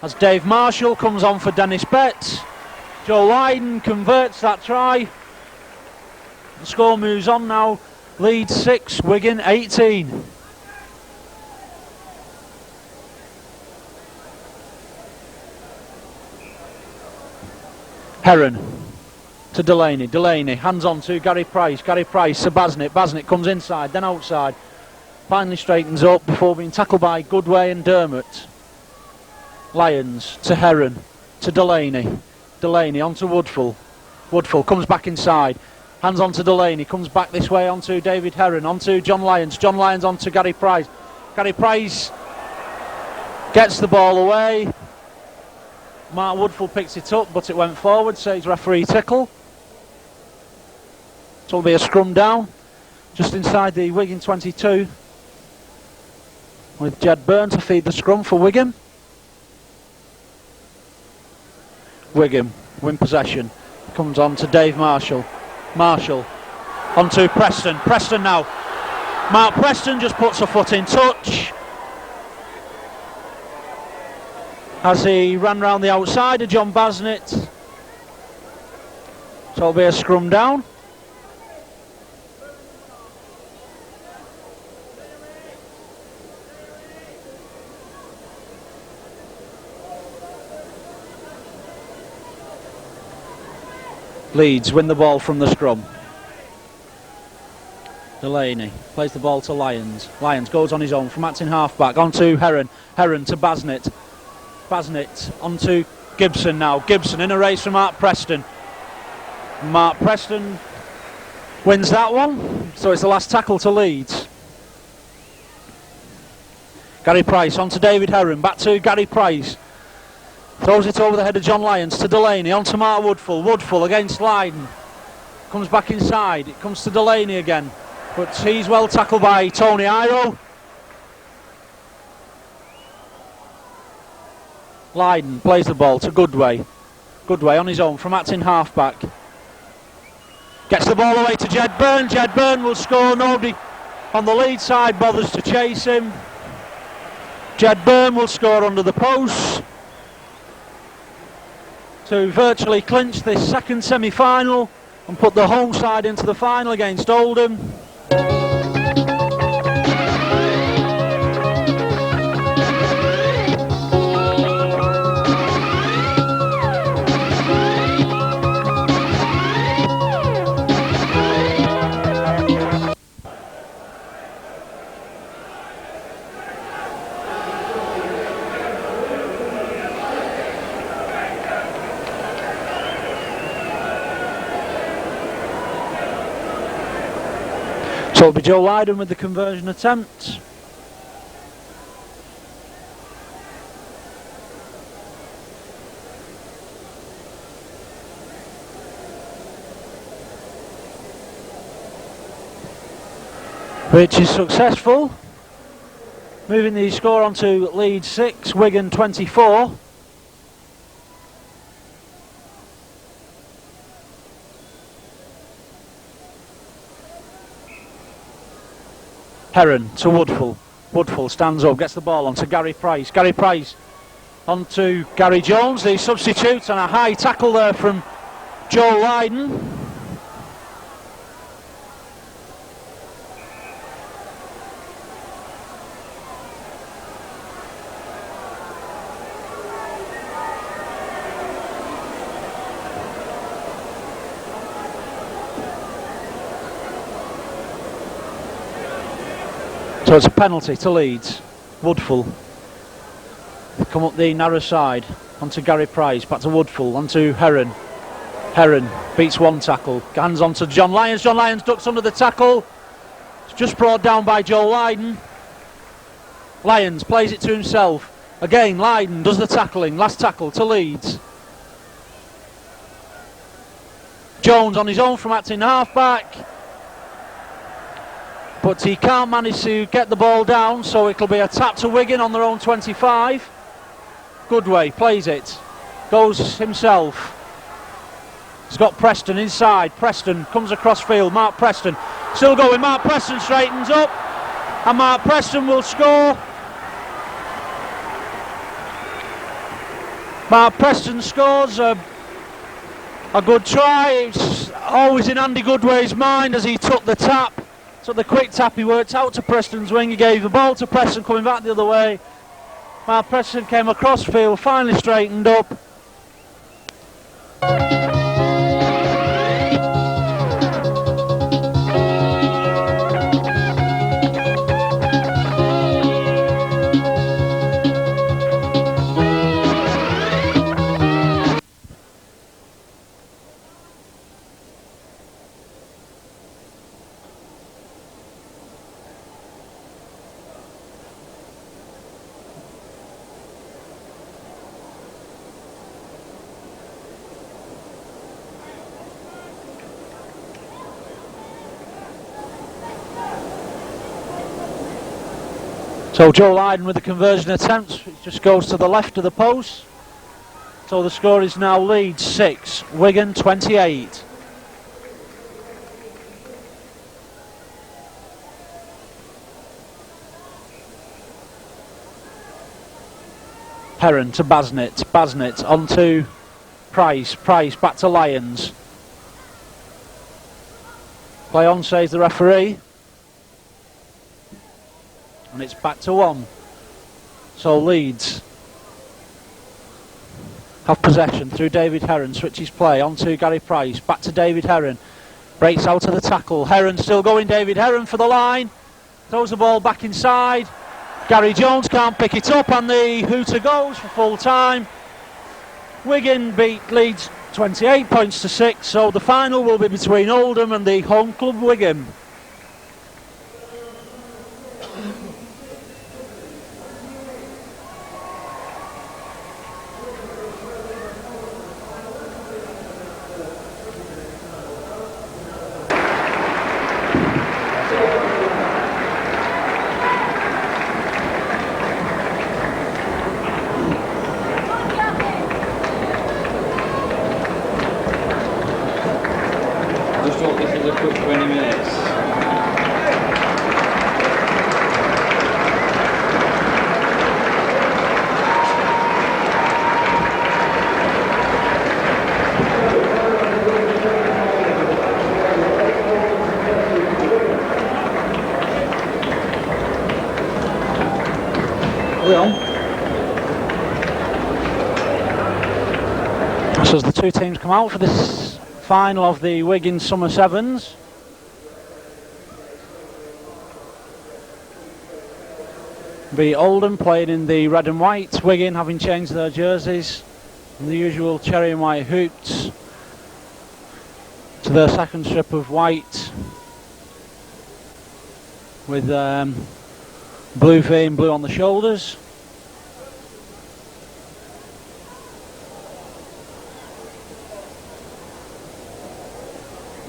S1: as Dave Marshall comes on for Dennis Betts. Joe Lydon converts that try. The score moves on now. Leeds 6, Wigan 18. Heron to Delaney. Delaney hands on to Gary Price. Gary Price to Basnett. Basnett comes inside, then outside. Finally straightens up before being tackled by Goodway and Dermot. Lyons to Heron to Delaney. Delaney onto Woodfull. Woodfull comes back inside. Hands on to Delaney. Comes back this way onto David Heron. Onto John Lyons. John Lyons onto Gary Price. Gary Price gets the ball away. Mark Woodfull picks it up, but it went forward, says referee Tickle. So it'll be a scrum down just inside the Wigan 22, with Jed Byrne to feed the scrum for Wigan. Wigan win possession. Comes on to Dave Marshall. Marshall on to Preston. Preston now. Mark Preston just puts a foot in touch as he ran round the outside of John Basnett. So it'll be a scrum down. Leeds win the ball from the scrum. Delaney plays the ball to Lyons. Lyons goes on his own from acting half-back onto Heron. Heron to Basnett. Basnett onto Gibson now. Gibson in a race from Mark Preston. Mark Preston wins that one. So it's the last tackle to Leeds. Gary Price onto David Heron. Back to Gary Price. Throws it over the head of John Lyons to Delaney. Onto Mark Woodfull. Woodfull against Lydon. Comes back inside. It comes to Delaney again. But he's well tackled by Tony Iro. Lydon plays the ball to Goodway. Goodway on his own from acting half-back. Gets the ball away to Jed Byrne. Jed Byrne will score. Nobody on the lead side bothers to chase him. Jed Byrne will score under the post to virtually clinch this second semi-final and put the home side into the final against Oldham. So it'll be Joe Lydon with the conversion attempt. Which is successful. Moving the score on to Leeds 6, Wigan 24. Heron to Woodfull. Woodfull stands up, gets the ball onto Gary Price. Gary Price onto Gary Jones, the substitute, and a high tackle there from Joe Lydon. So it's a penalty to Leeds. Woodfull come up the narrow side onto Gary Price, back to Woodfull, onto Heron. Heron beats one tackle, hands on to John Lyons. John Lyons ducks under the tackle. It's just brought down by Joe Lydon. Lyons plays it to himself. Again, Lydon does the tackling. Last tackle to Leeds. Jones on his own from acting half-back. But he can't manage to get the ball down, so it'll be a tap to Wigan on their own 25. Goodway plays it, goes himself. He's got Preston inside. Preston comes across field. Mark Preston still going. Mark Preston straightens up, and Mark Preston will score. Mark Preston scores a good try. It's always in Andy Goodway's mind as he took the tap. So the quick tap, he worked out to Preston's wing, he gave the ball to Preston coming back the other way. While Preston came across field, finally straightened up. So Joe Lydon with the conversion attempt, it just goes to the left of the post. So the score is now Leeds 6, Wigan 28. Heron to Basnett, Basnett onto Price, Price back to Lyons. Play on, says the referee. And it's back to 1. So Leeds have possession through David Heron. Switches play on to Gary Price. Back to David Heron. Breaks out of the tackle. Heron still going. David Heron for the line. Throws the ball back inside. Gary Jones can't pick it up, and the hooter goes for full time. Wigan beat Leeds 28 points to 6, so the final will be between Oldham and the home club Wigan.
S3: Just thought this was a quick 20 minutes.
S1: So as the two teams come out for this final of the Wigan Summer Sevens. Be Oldham playing in the red and white, Wigan having changed their jerseys from the usual cherry and white hoops to their second strip of white with blue V and blue on the shoulders.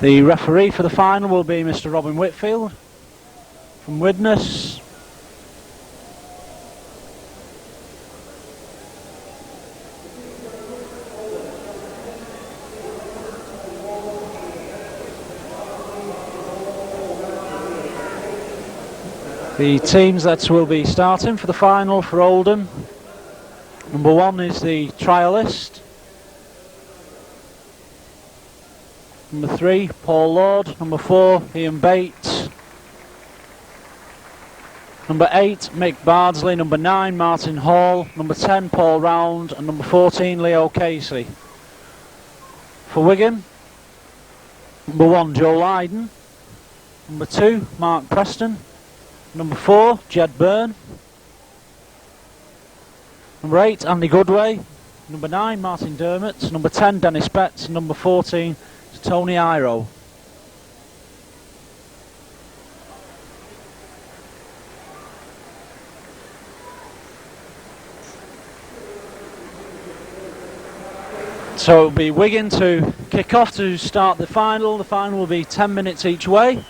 S1: The referee for the final will be Mr. Robin Whitfield from Widnes. The teams that will be starting for the final for Oldham. Number 1 is the trialist. Number 3, Paul Lord. Number 4, Ian Bates. Number 8, Mick Bardsley. Number 9, Martin Hall. Number 10, Paul Round. And number 14, Leo Casey. For Wigan, number 1, Joe Lydon. Number 2, Mark Preston. Number 4, Jed Byrne. Number 8, Andy Goodway. Number 9, Martin Dermott. Number 10, Dennis Betts. And number 14, Tony Iro. So it'll be Wigan to kick off to start the final. The final will be 10 minutes each way.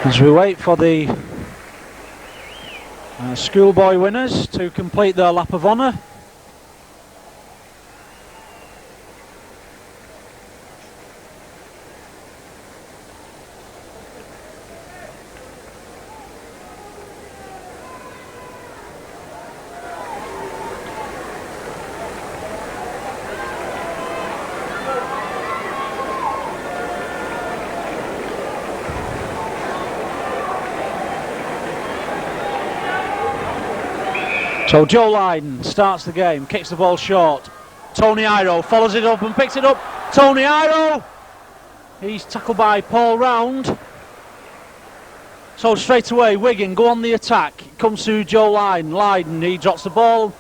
S1: As we wait for the schoolboy winners to complete their lap of honour. So Joe Lydon starts the game, kicks the ball short. Tony Iro follows it up and picks it up. Tony Iro! He's tackled by Paul Round. So straight away, Wigan go on the attack. It comes to Joe Lydon. Lydon, he drops the ball.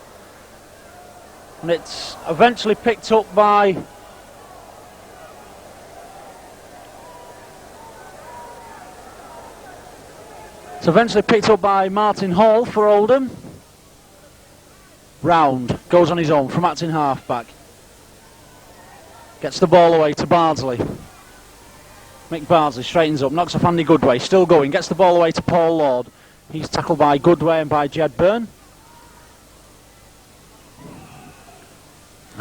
S1: And it's eventually picked up by... It's eventually picked up by Martin Hall for Oldham. Round goes on his own from acting halfback. Gets the ball away to Bardsley. Mick Bardsley straightens up, knocks off Andy Goodway, still going, gets the ball away to Paul Lord. He's tackled by Goodway and by Jed Byrne.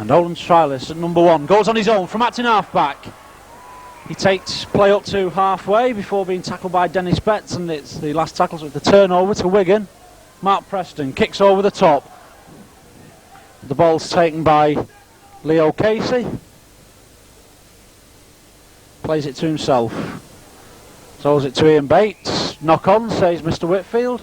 S1: And Oldham's trialist at number 1 goes on his own from acting half-back. He takes play up to halfway before being tackled by Dennis Betts, and it's the last tackles with the turnover to Wigan. Mark Preston kicks over the top. The ball's taken by Leo Casey. Plays it to himself. Throws it to Ian Bates. Knock on, says Mr. Whitfield.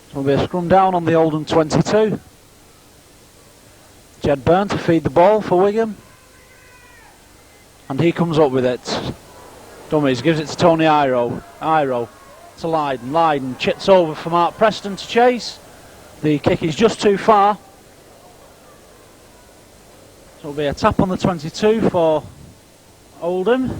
S1: So there'll be a scrum down on the Oldham 22. Jed Byrne to feed the ball for Wigan. And he comes up with it. Dummies, gives it to Tony Iro. Iro to Lydon. Lydon chips over for Mark Preston to chase. The kick is just too far. So it'll be a tap on the 22 for Oldham.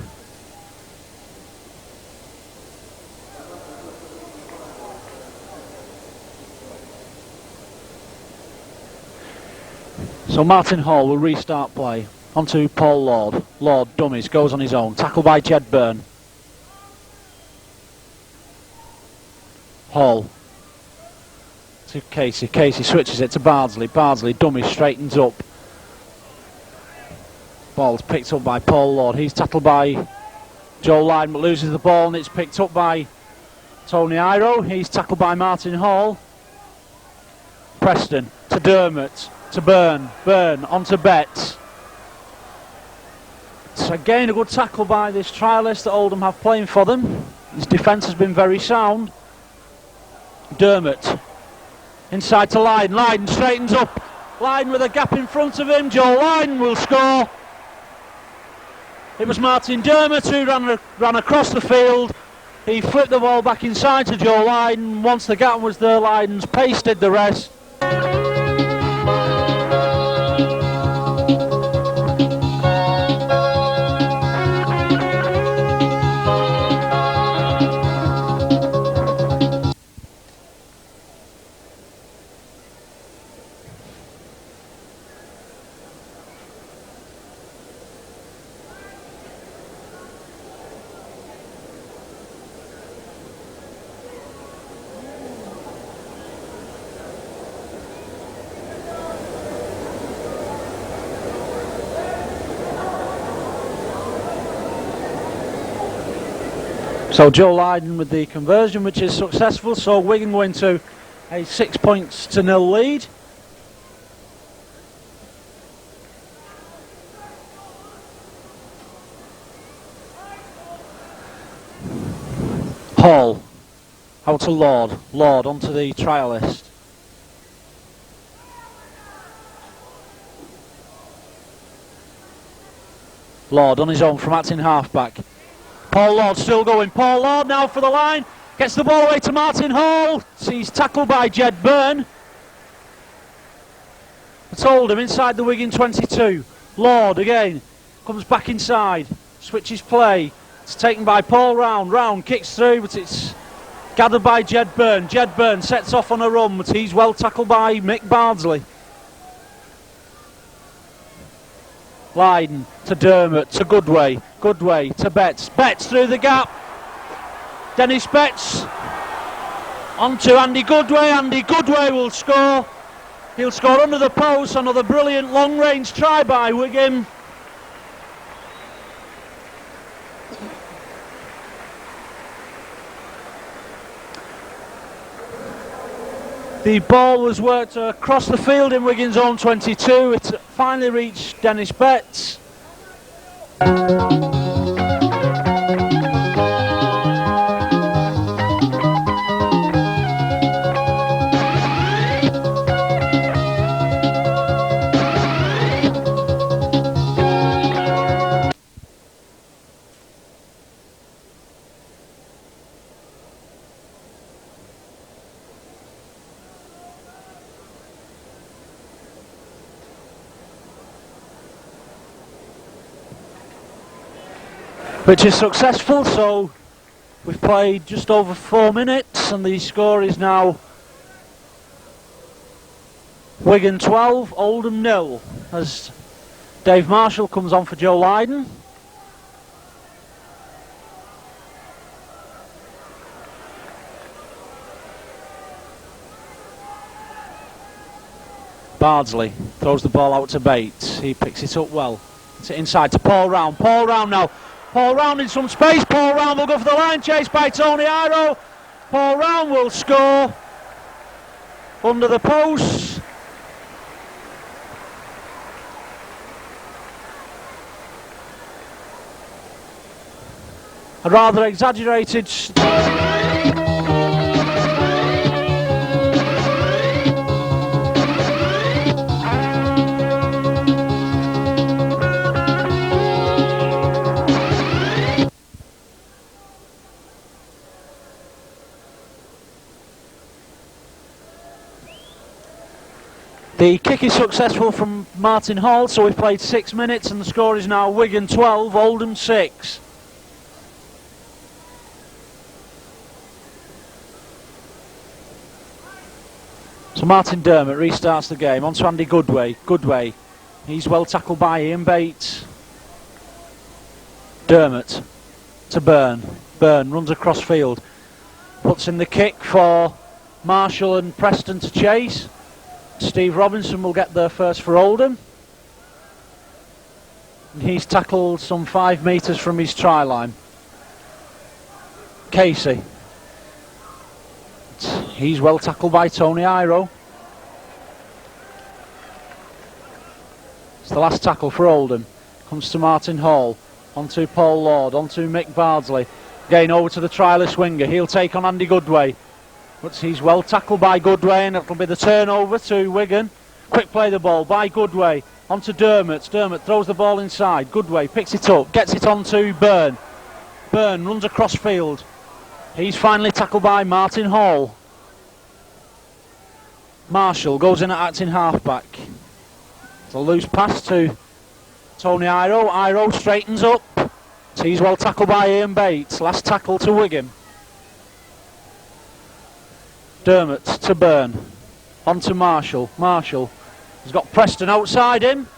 S1: So Martin Hall will restart play. Onto Paul Lord. Lord, dummies, goes on his own. Tackled by Jed Byrne. Hall. To Casey. Casey switches it to Bardsley. Bardsley, dummies, straightens up. Ball's picked up by Paul Lord. He's tackled by Joe Lydon, but loses the ball, and it's picked up by Tony Iro. He's tackled by Martin Hall. Preston to Dermot. To Byrne. Byrne onto Betts. It's again a good tackle by this trialist that Oldham have playing for them. His defence has been very sound. Dermot. Inside to Lydon. Lydon straightens up. Lydon with a gap in front of him. Joe Lydon will score. It was Martin Dermot who ran across the field. He flipped the ball back inside to Joe Lydon. Once the gap was there, Lydon's pace did the rest. So Joe Lydon with the conversion, which is successful. So Wigan go into a 6-0 lead. Hall out to Lord. Lord onto the trialist. Lord on his own from acting halfback. Paul Lord still going. Paul Lord now for the line. Gets the ball away to Martin Hall. He's tackled by Jed Byrne. I told him inside the Wigan 22. Lord again. Comes back inside. Switches play. It's taken by Paul Round. Round kicks through, but it's gathered by Jed Byrne. Jed Byrne sets off on a run, but he's well tackled by Mick Bardsley. Lydon to Dermot to Goodway. Goodway to Betts. Betts through the gap. Dennis Betts onto Andy Goodway. Andy Goodway will score. He'll score under the post. Another brilliant long range try by Wigan. The ball was worked across the field in Wigan's own 22. It finally reached Dennis Betts. Which is successful, so we've played just over 4 minutes and the score is now Wigan 12, Oldham 0, as Dave Marshall comes on for Joe Lydon. Bardsley throws the ball out to Bates. He picks it up well. It's inside to Paul Round. Paul Round now. Paul Round in some space. Paul Round will go for the line. Chased by Tony Iro. Paul Round will score. Under the post. A rather exaggerated... The kick is successful from Martin Hall, so we've played 6 minutes and the score is now Wigan 12, Oldham 6. So Martin Dermott restarts the game, on to Andy Goodway. Goodway, he's well tackled by Ian Bates. Dermott to Byrne. Byrne runs across field, puts in the kick for Marshall and Preston to chase. Steve Robinson will get there first for Oldham. And he's tackled some 5 metres from his try line. Casey. He's well tackled by Tony Iro. It's the last tackle for Oldham. Comes to Martin Hall. On to Paul Lord. On to Mick Bardsley. Again over to the trialist winger. He'll take on Andy Goodway. But he's well tackled by Goodway and it'll be the turnover to Wigan. Quick play the ball by Goodway. On to Dermott. Dermott throws the ball inside. Goodway picks it up. Gets it on to Byrne. Byrne runs across field. He's finally tackled by Martin Hall. Marshall goes in at acting halfback. It's a loose pass to Tony Iro. Iro straightens up. He's well tackled by Ian Bates. Last tackle to Wigan. Dermott to Byrne. On to Marshall. Marshall has got Preston outside him.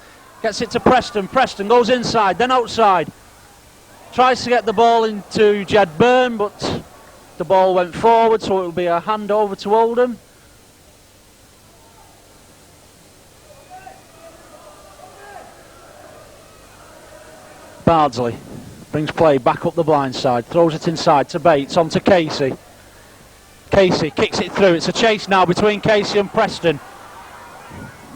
S1: Gets it to Preston. Preston goes inside, then outside. Tries to get the ball into Jed Byrne, but the ball went forward, so it will be a handover to Oldham. Bardsley brings play back up the blind side. Throws it inside to Bates. On to Casey. Casey kicks it through. It's a chase now between Casey and Preston.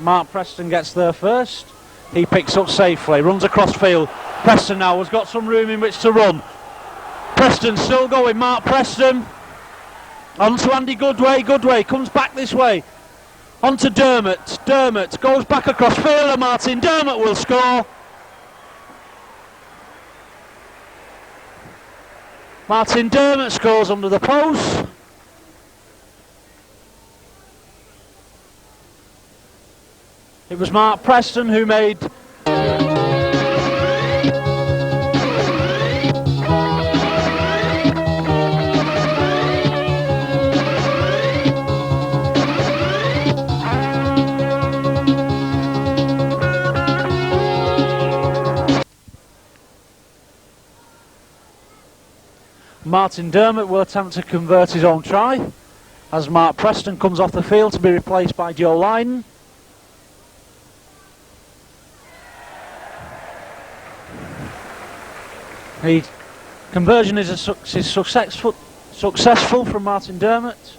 S1: Mark Preston gets there first. He picks up safely, runs across field. Preston now has got some room in which to run. Preston still going. Mark Preston. On to Andy Goodway. Goodway comes back this way. On to Dermott. Dermott goes back across field and Martin Dermott will score. Martin Dermott scores under the post. It was Mark Preston who made... Martin Dermott will attempt to convert his own try as Mark Preston comes off the field to be replaced by Joe Lydon. The conversion is successful from Martin Dermott.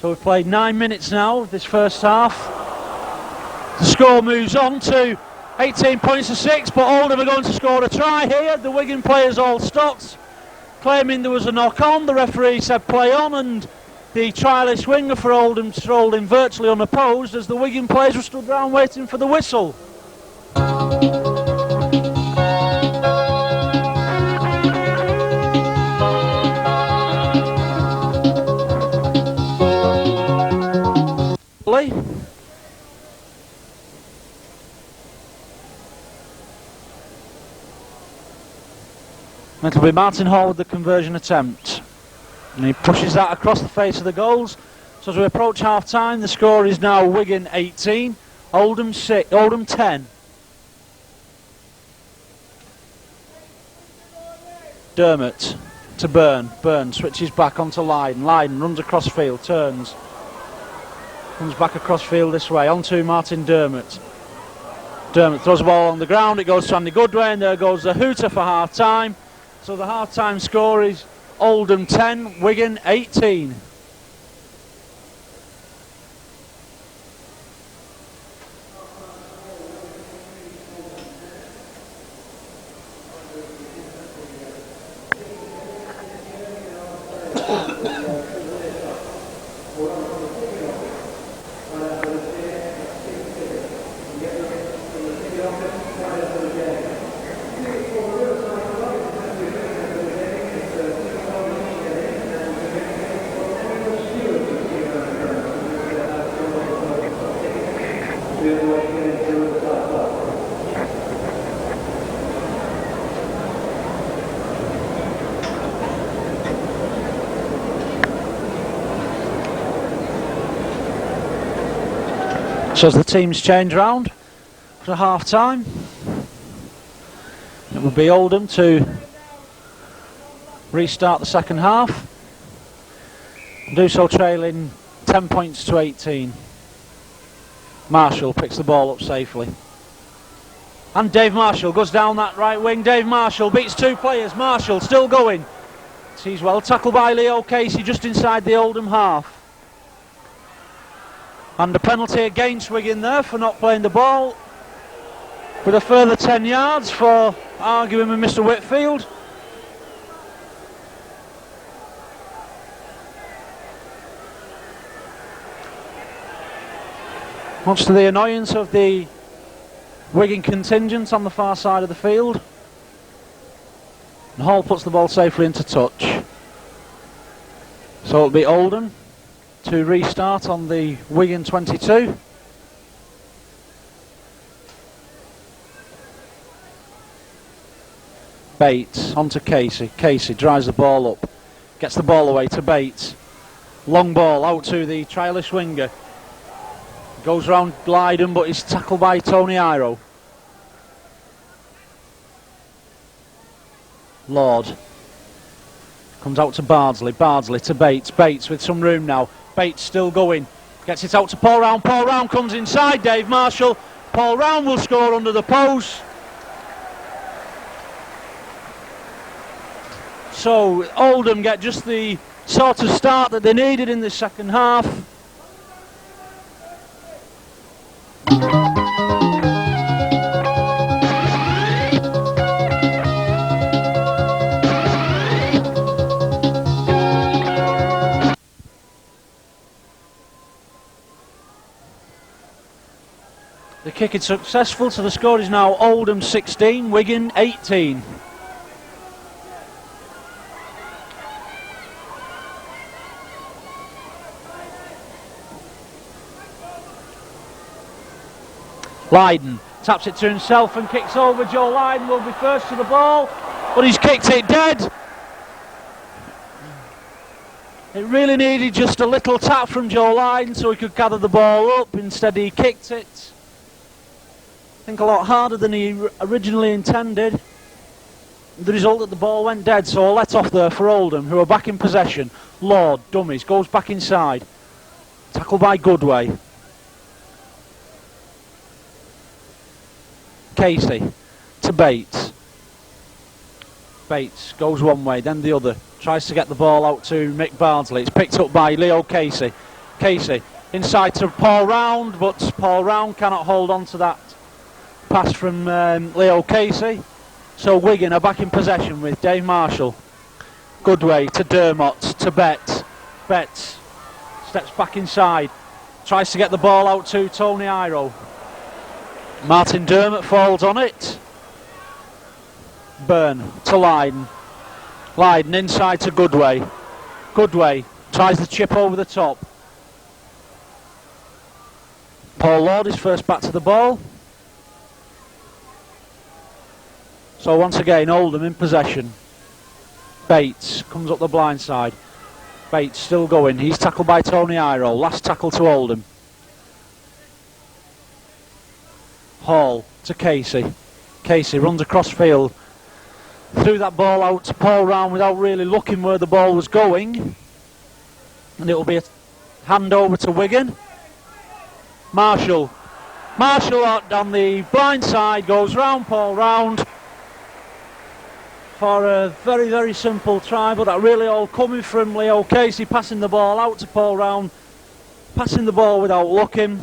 S1: So we've played 9 minutes now of this first half. The score moves on to 18 points to 6, but Oldham are going to score a try here. The Wigan players all stopped, claiming there was a knock on. The referee said play on, and the trialist winger for Oldham strolled in virtually unopposed as the Wigan players were stood round waiting for the whistle. It'll be Martin Hall with the conversion attempt, and he pushes that across the face of the goals. So as we approach half time, the score is now Wigan 18, Oldham 10. Dermott to Byrne. Byrne switches back onto Lydon. Lydon runs across field, turns, Comes back across field this way, on to Martin Dermott. Dermott throws the ball on the ground, it goes to Andy Goodway, and there goes the hooter for half time. So the half time score is Oldham 10, Wigan 18. So as the teams change round for half time, it will be Oldham to restart the second half and do so trailing 10 points to 18. Marshall picks the ball up safely, and Dave Marshall goes down that right wing. Dave Marshall beats two players. Marshall still going. He's well tackled by Leo Casey just inside the Oldham half. And a penalty against Wigan there for not playing the ball, with a further 10 yards for arguing with Mr. Whitfield. Much to the annoyance of the Wigan contingent on the far side of the field. And Hall puts the ball safely into touch. So it'll be Oldham to restart on the Wigan 22. Bates onto Casey. Casey drives the ball up, gets the ball away to Bates. Long ball out to the trialist winger. Goes round Lydon, but he's tackled by Tony Iro. Lord comes out to Bardsley. Bardsley to Bates. Bates with some room now. Bates still going. Gets it out to Paul Round. Paul Round comes inside Dave Marshall. Paul Round will score under the post. So Oldham get just the sort of start that they needed in the second half. The kick is successful, so the score is now Oldham 16, Wigan 18. Lydon taps it to himself and kicks over. Joe Lydon will be first to the ball, but he's kicked it dead. It really needed just a little tap from Joe Lydon so he could gather the ball up. Instead he kicked it, I think, a lot harder than he originally intended. The result that the ball went dead, so a let off there for Oldham, who are back in possession. Lord, dummies, goes back inside. Tackled by Goodway. Casey to Bates. Bates goes one way, then the other. Tries to get the ball out to Mick Bardsley. It's picked up by Leo Casey. Casey inside to Paul Round, but Paul Round cannot hold on to that pass from Leo Casey. So Wigan are back in possession with Dave Marshall. Goodway to Dermott to Betts. Betts steps back inside. Tries to get the ball out to Tony Iro. Martin Dermott falls on it. Byrne to Lydon. Lydon inside to Goodway. Goodway tries the chip over the top. Paul Lord is first back to the ball. So once again Oldham in possession. Bates comes up the blind side. Bates still going. He's tackled by Tony Iro. Last tackle to Oldham. Hall to Casey. Casey runs across field. Threw that ball out to Paul Round without really looking where the ball was going. And it will be a hand over to Wigan. Marshall on the blind side goes round Paul round for a very, very simple try, but that really all coming from Leo Casey, passing the ball out to Paul round, passing the ball without looking.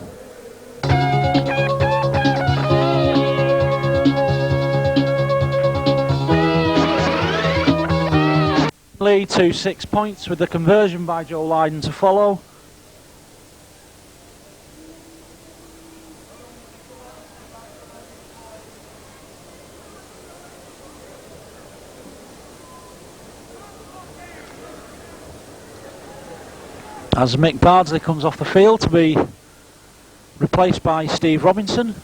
S1: Lead to 6 points with the conversion by Joe Lydon to follow. As Mick Bardsley comes off the field to be replaced by Steve Robinson.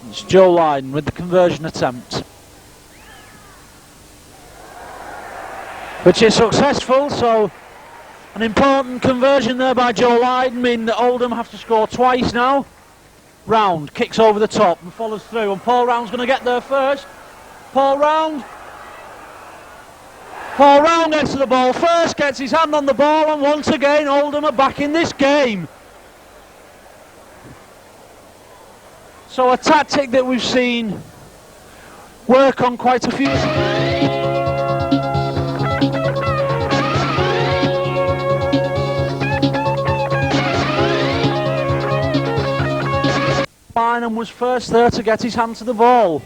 S1: It's Joe Lydon with the conversion attempt, which is successful, so an important conversion there by Joe Lydon, meaning that Oldham have to score twice now. Round kicks over the top and follows through, and Paul Round's going to get there first. Paul Round gets to the ball first, gets his hand on the ball, and once again Oldham are back in this game. So a tactic that we've seen work on quite a few. Bynum was first there to get his hand to the ball.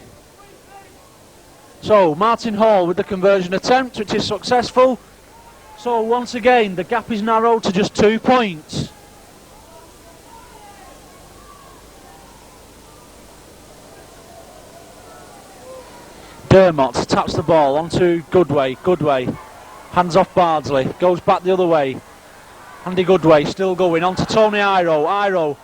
S1: So Martin Hall with the conversion attempt, which is successful. So once again the gap is narrowed to just 2 points. Dermott taps the ball onto Goodway, hands off Bardsley, goes back the other way. Andy Goodway still going, on to Tony Iro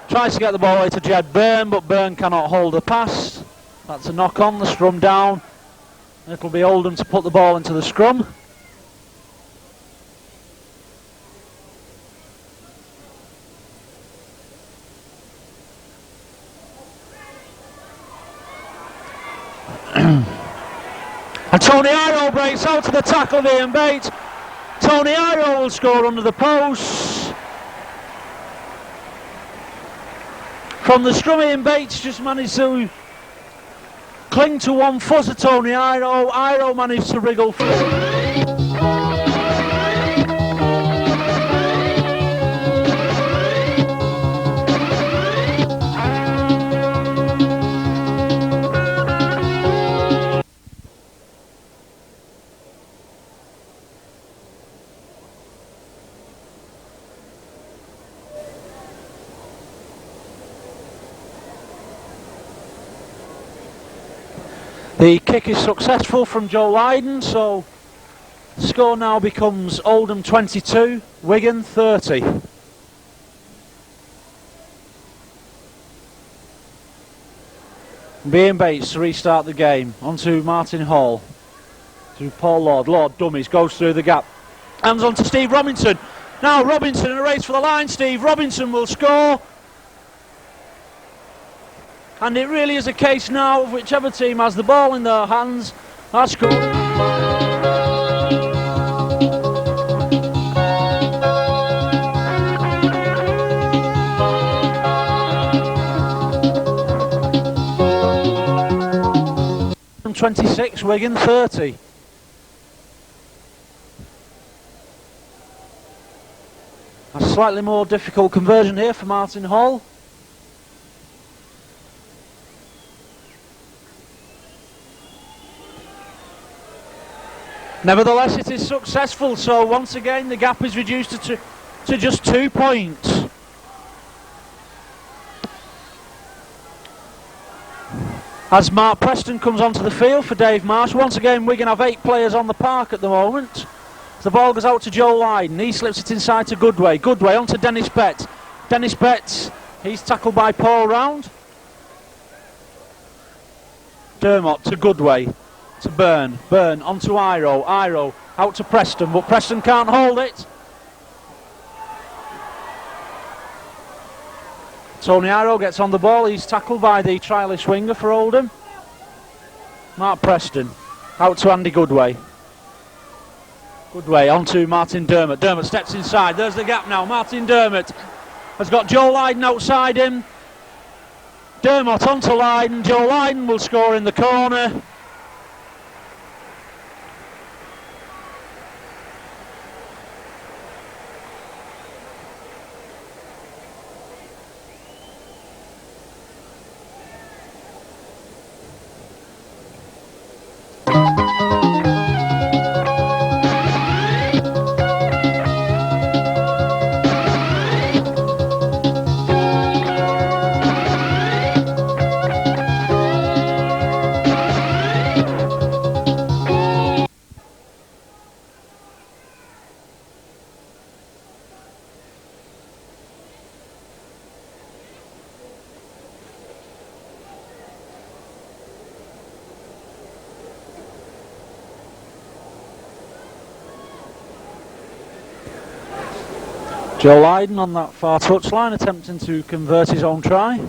S1: tries to get the ball away to Jed Byrne, but Byrne cannot hold the pass. That's a knock on, the scrum down. It'll be Oldham to put the ball into the scrum. And Tony Iro breaks out to the tackle of Ian Bates. Tony Iro will score under the post. From the scrum, Ian Bates just managed to cling to one foot of Tony Iro. Iro managed to wriggle through. The kick is successful from Joe Lydon, so the score now becomes Oldham 22, Wigan 30. Ian Bates to restart the game, onto Martin Hall, to Paul Lord dummies, goes through the gap, hands on to Steve Robinson. Now Robinson in a race for the line, Steve Robinson will score. And it really is a case now of whichever team has the ball in their hands, that's good. From 26, Wigan 30. A slightly more difficult conversion here for Martin Hall. Nevertheless, it is successful, so once again the gap is reduced to just 2 points. As Mark Preston comes onto the field for Dave Marsh, once again Wigan have 8 players on the park at the moment. The ball goes out to Joe Lydon, he slips it inside to Goodway onto Dennis Betts. Dennis Betts, he's tackled by Paul Round. Dermott to Goodway. To Byrne onto Iro out to Preston, but Preston can't hold it. Tony Iro gets on the ball, he's tackled by the trialist winger for Oldham. Mark Preston out to Andy Goodway. Good way, on to Martin Dermott. Dermott steps inside, there's the gap now. Martin Dermott has got Joe Lydon outside him. Dermott onto Lydon, Joe Lydon will score in the corner. Joe Lydon on that far touchline, attempting to convert his own try.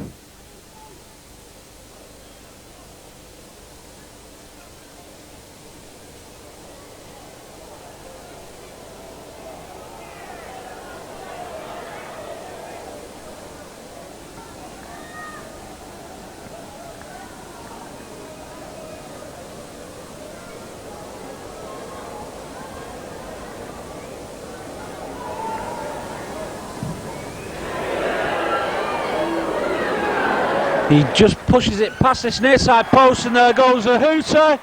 S1: He just pushes it past this near side post, and there goes a hooter.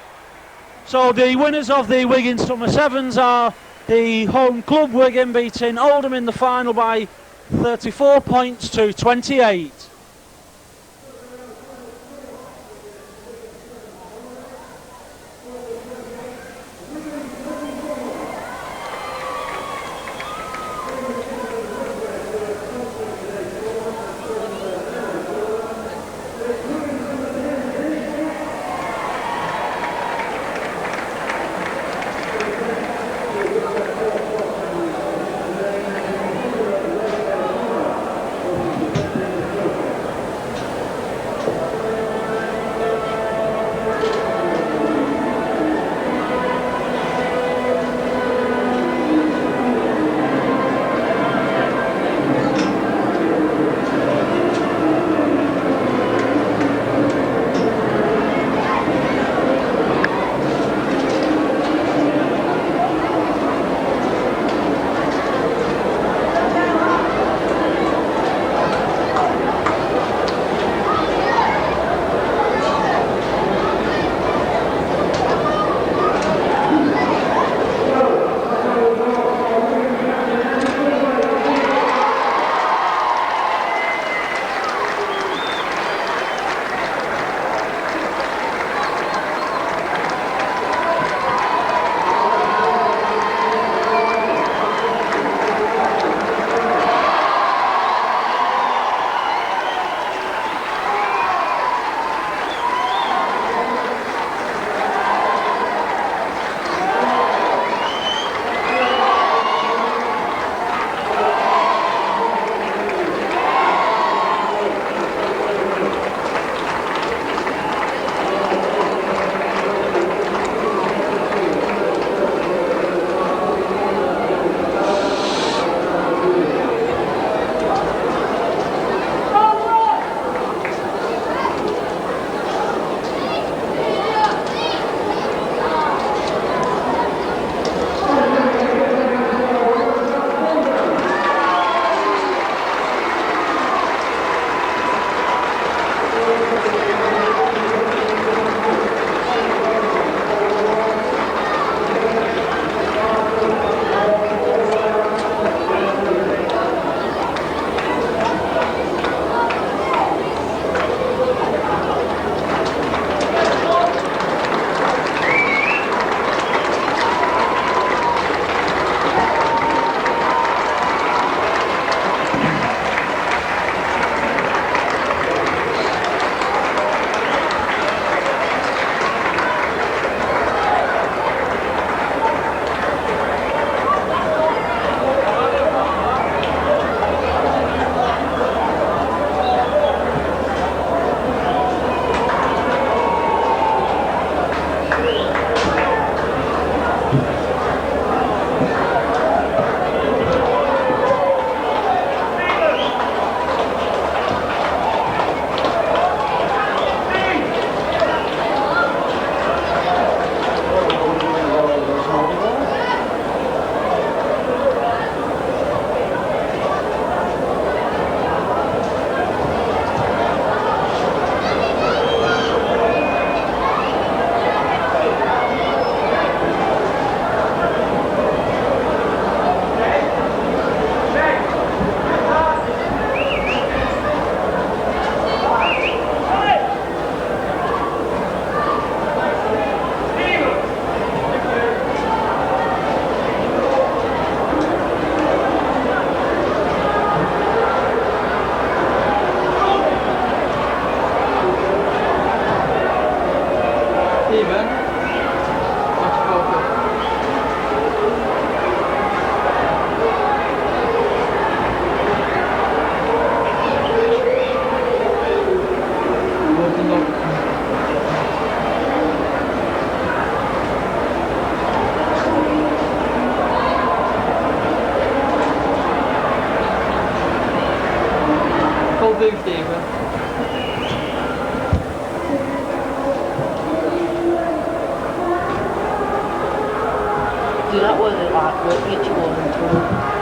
S1: So the winners of the Wigan Summer Sevens are the home club Wigan, beating Oldham in the final by 34 points to 28.
S3: Even. Watch focus. Look and look. Full blue, Stephen.
S4: Do that with it like, which one?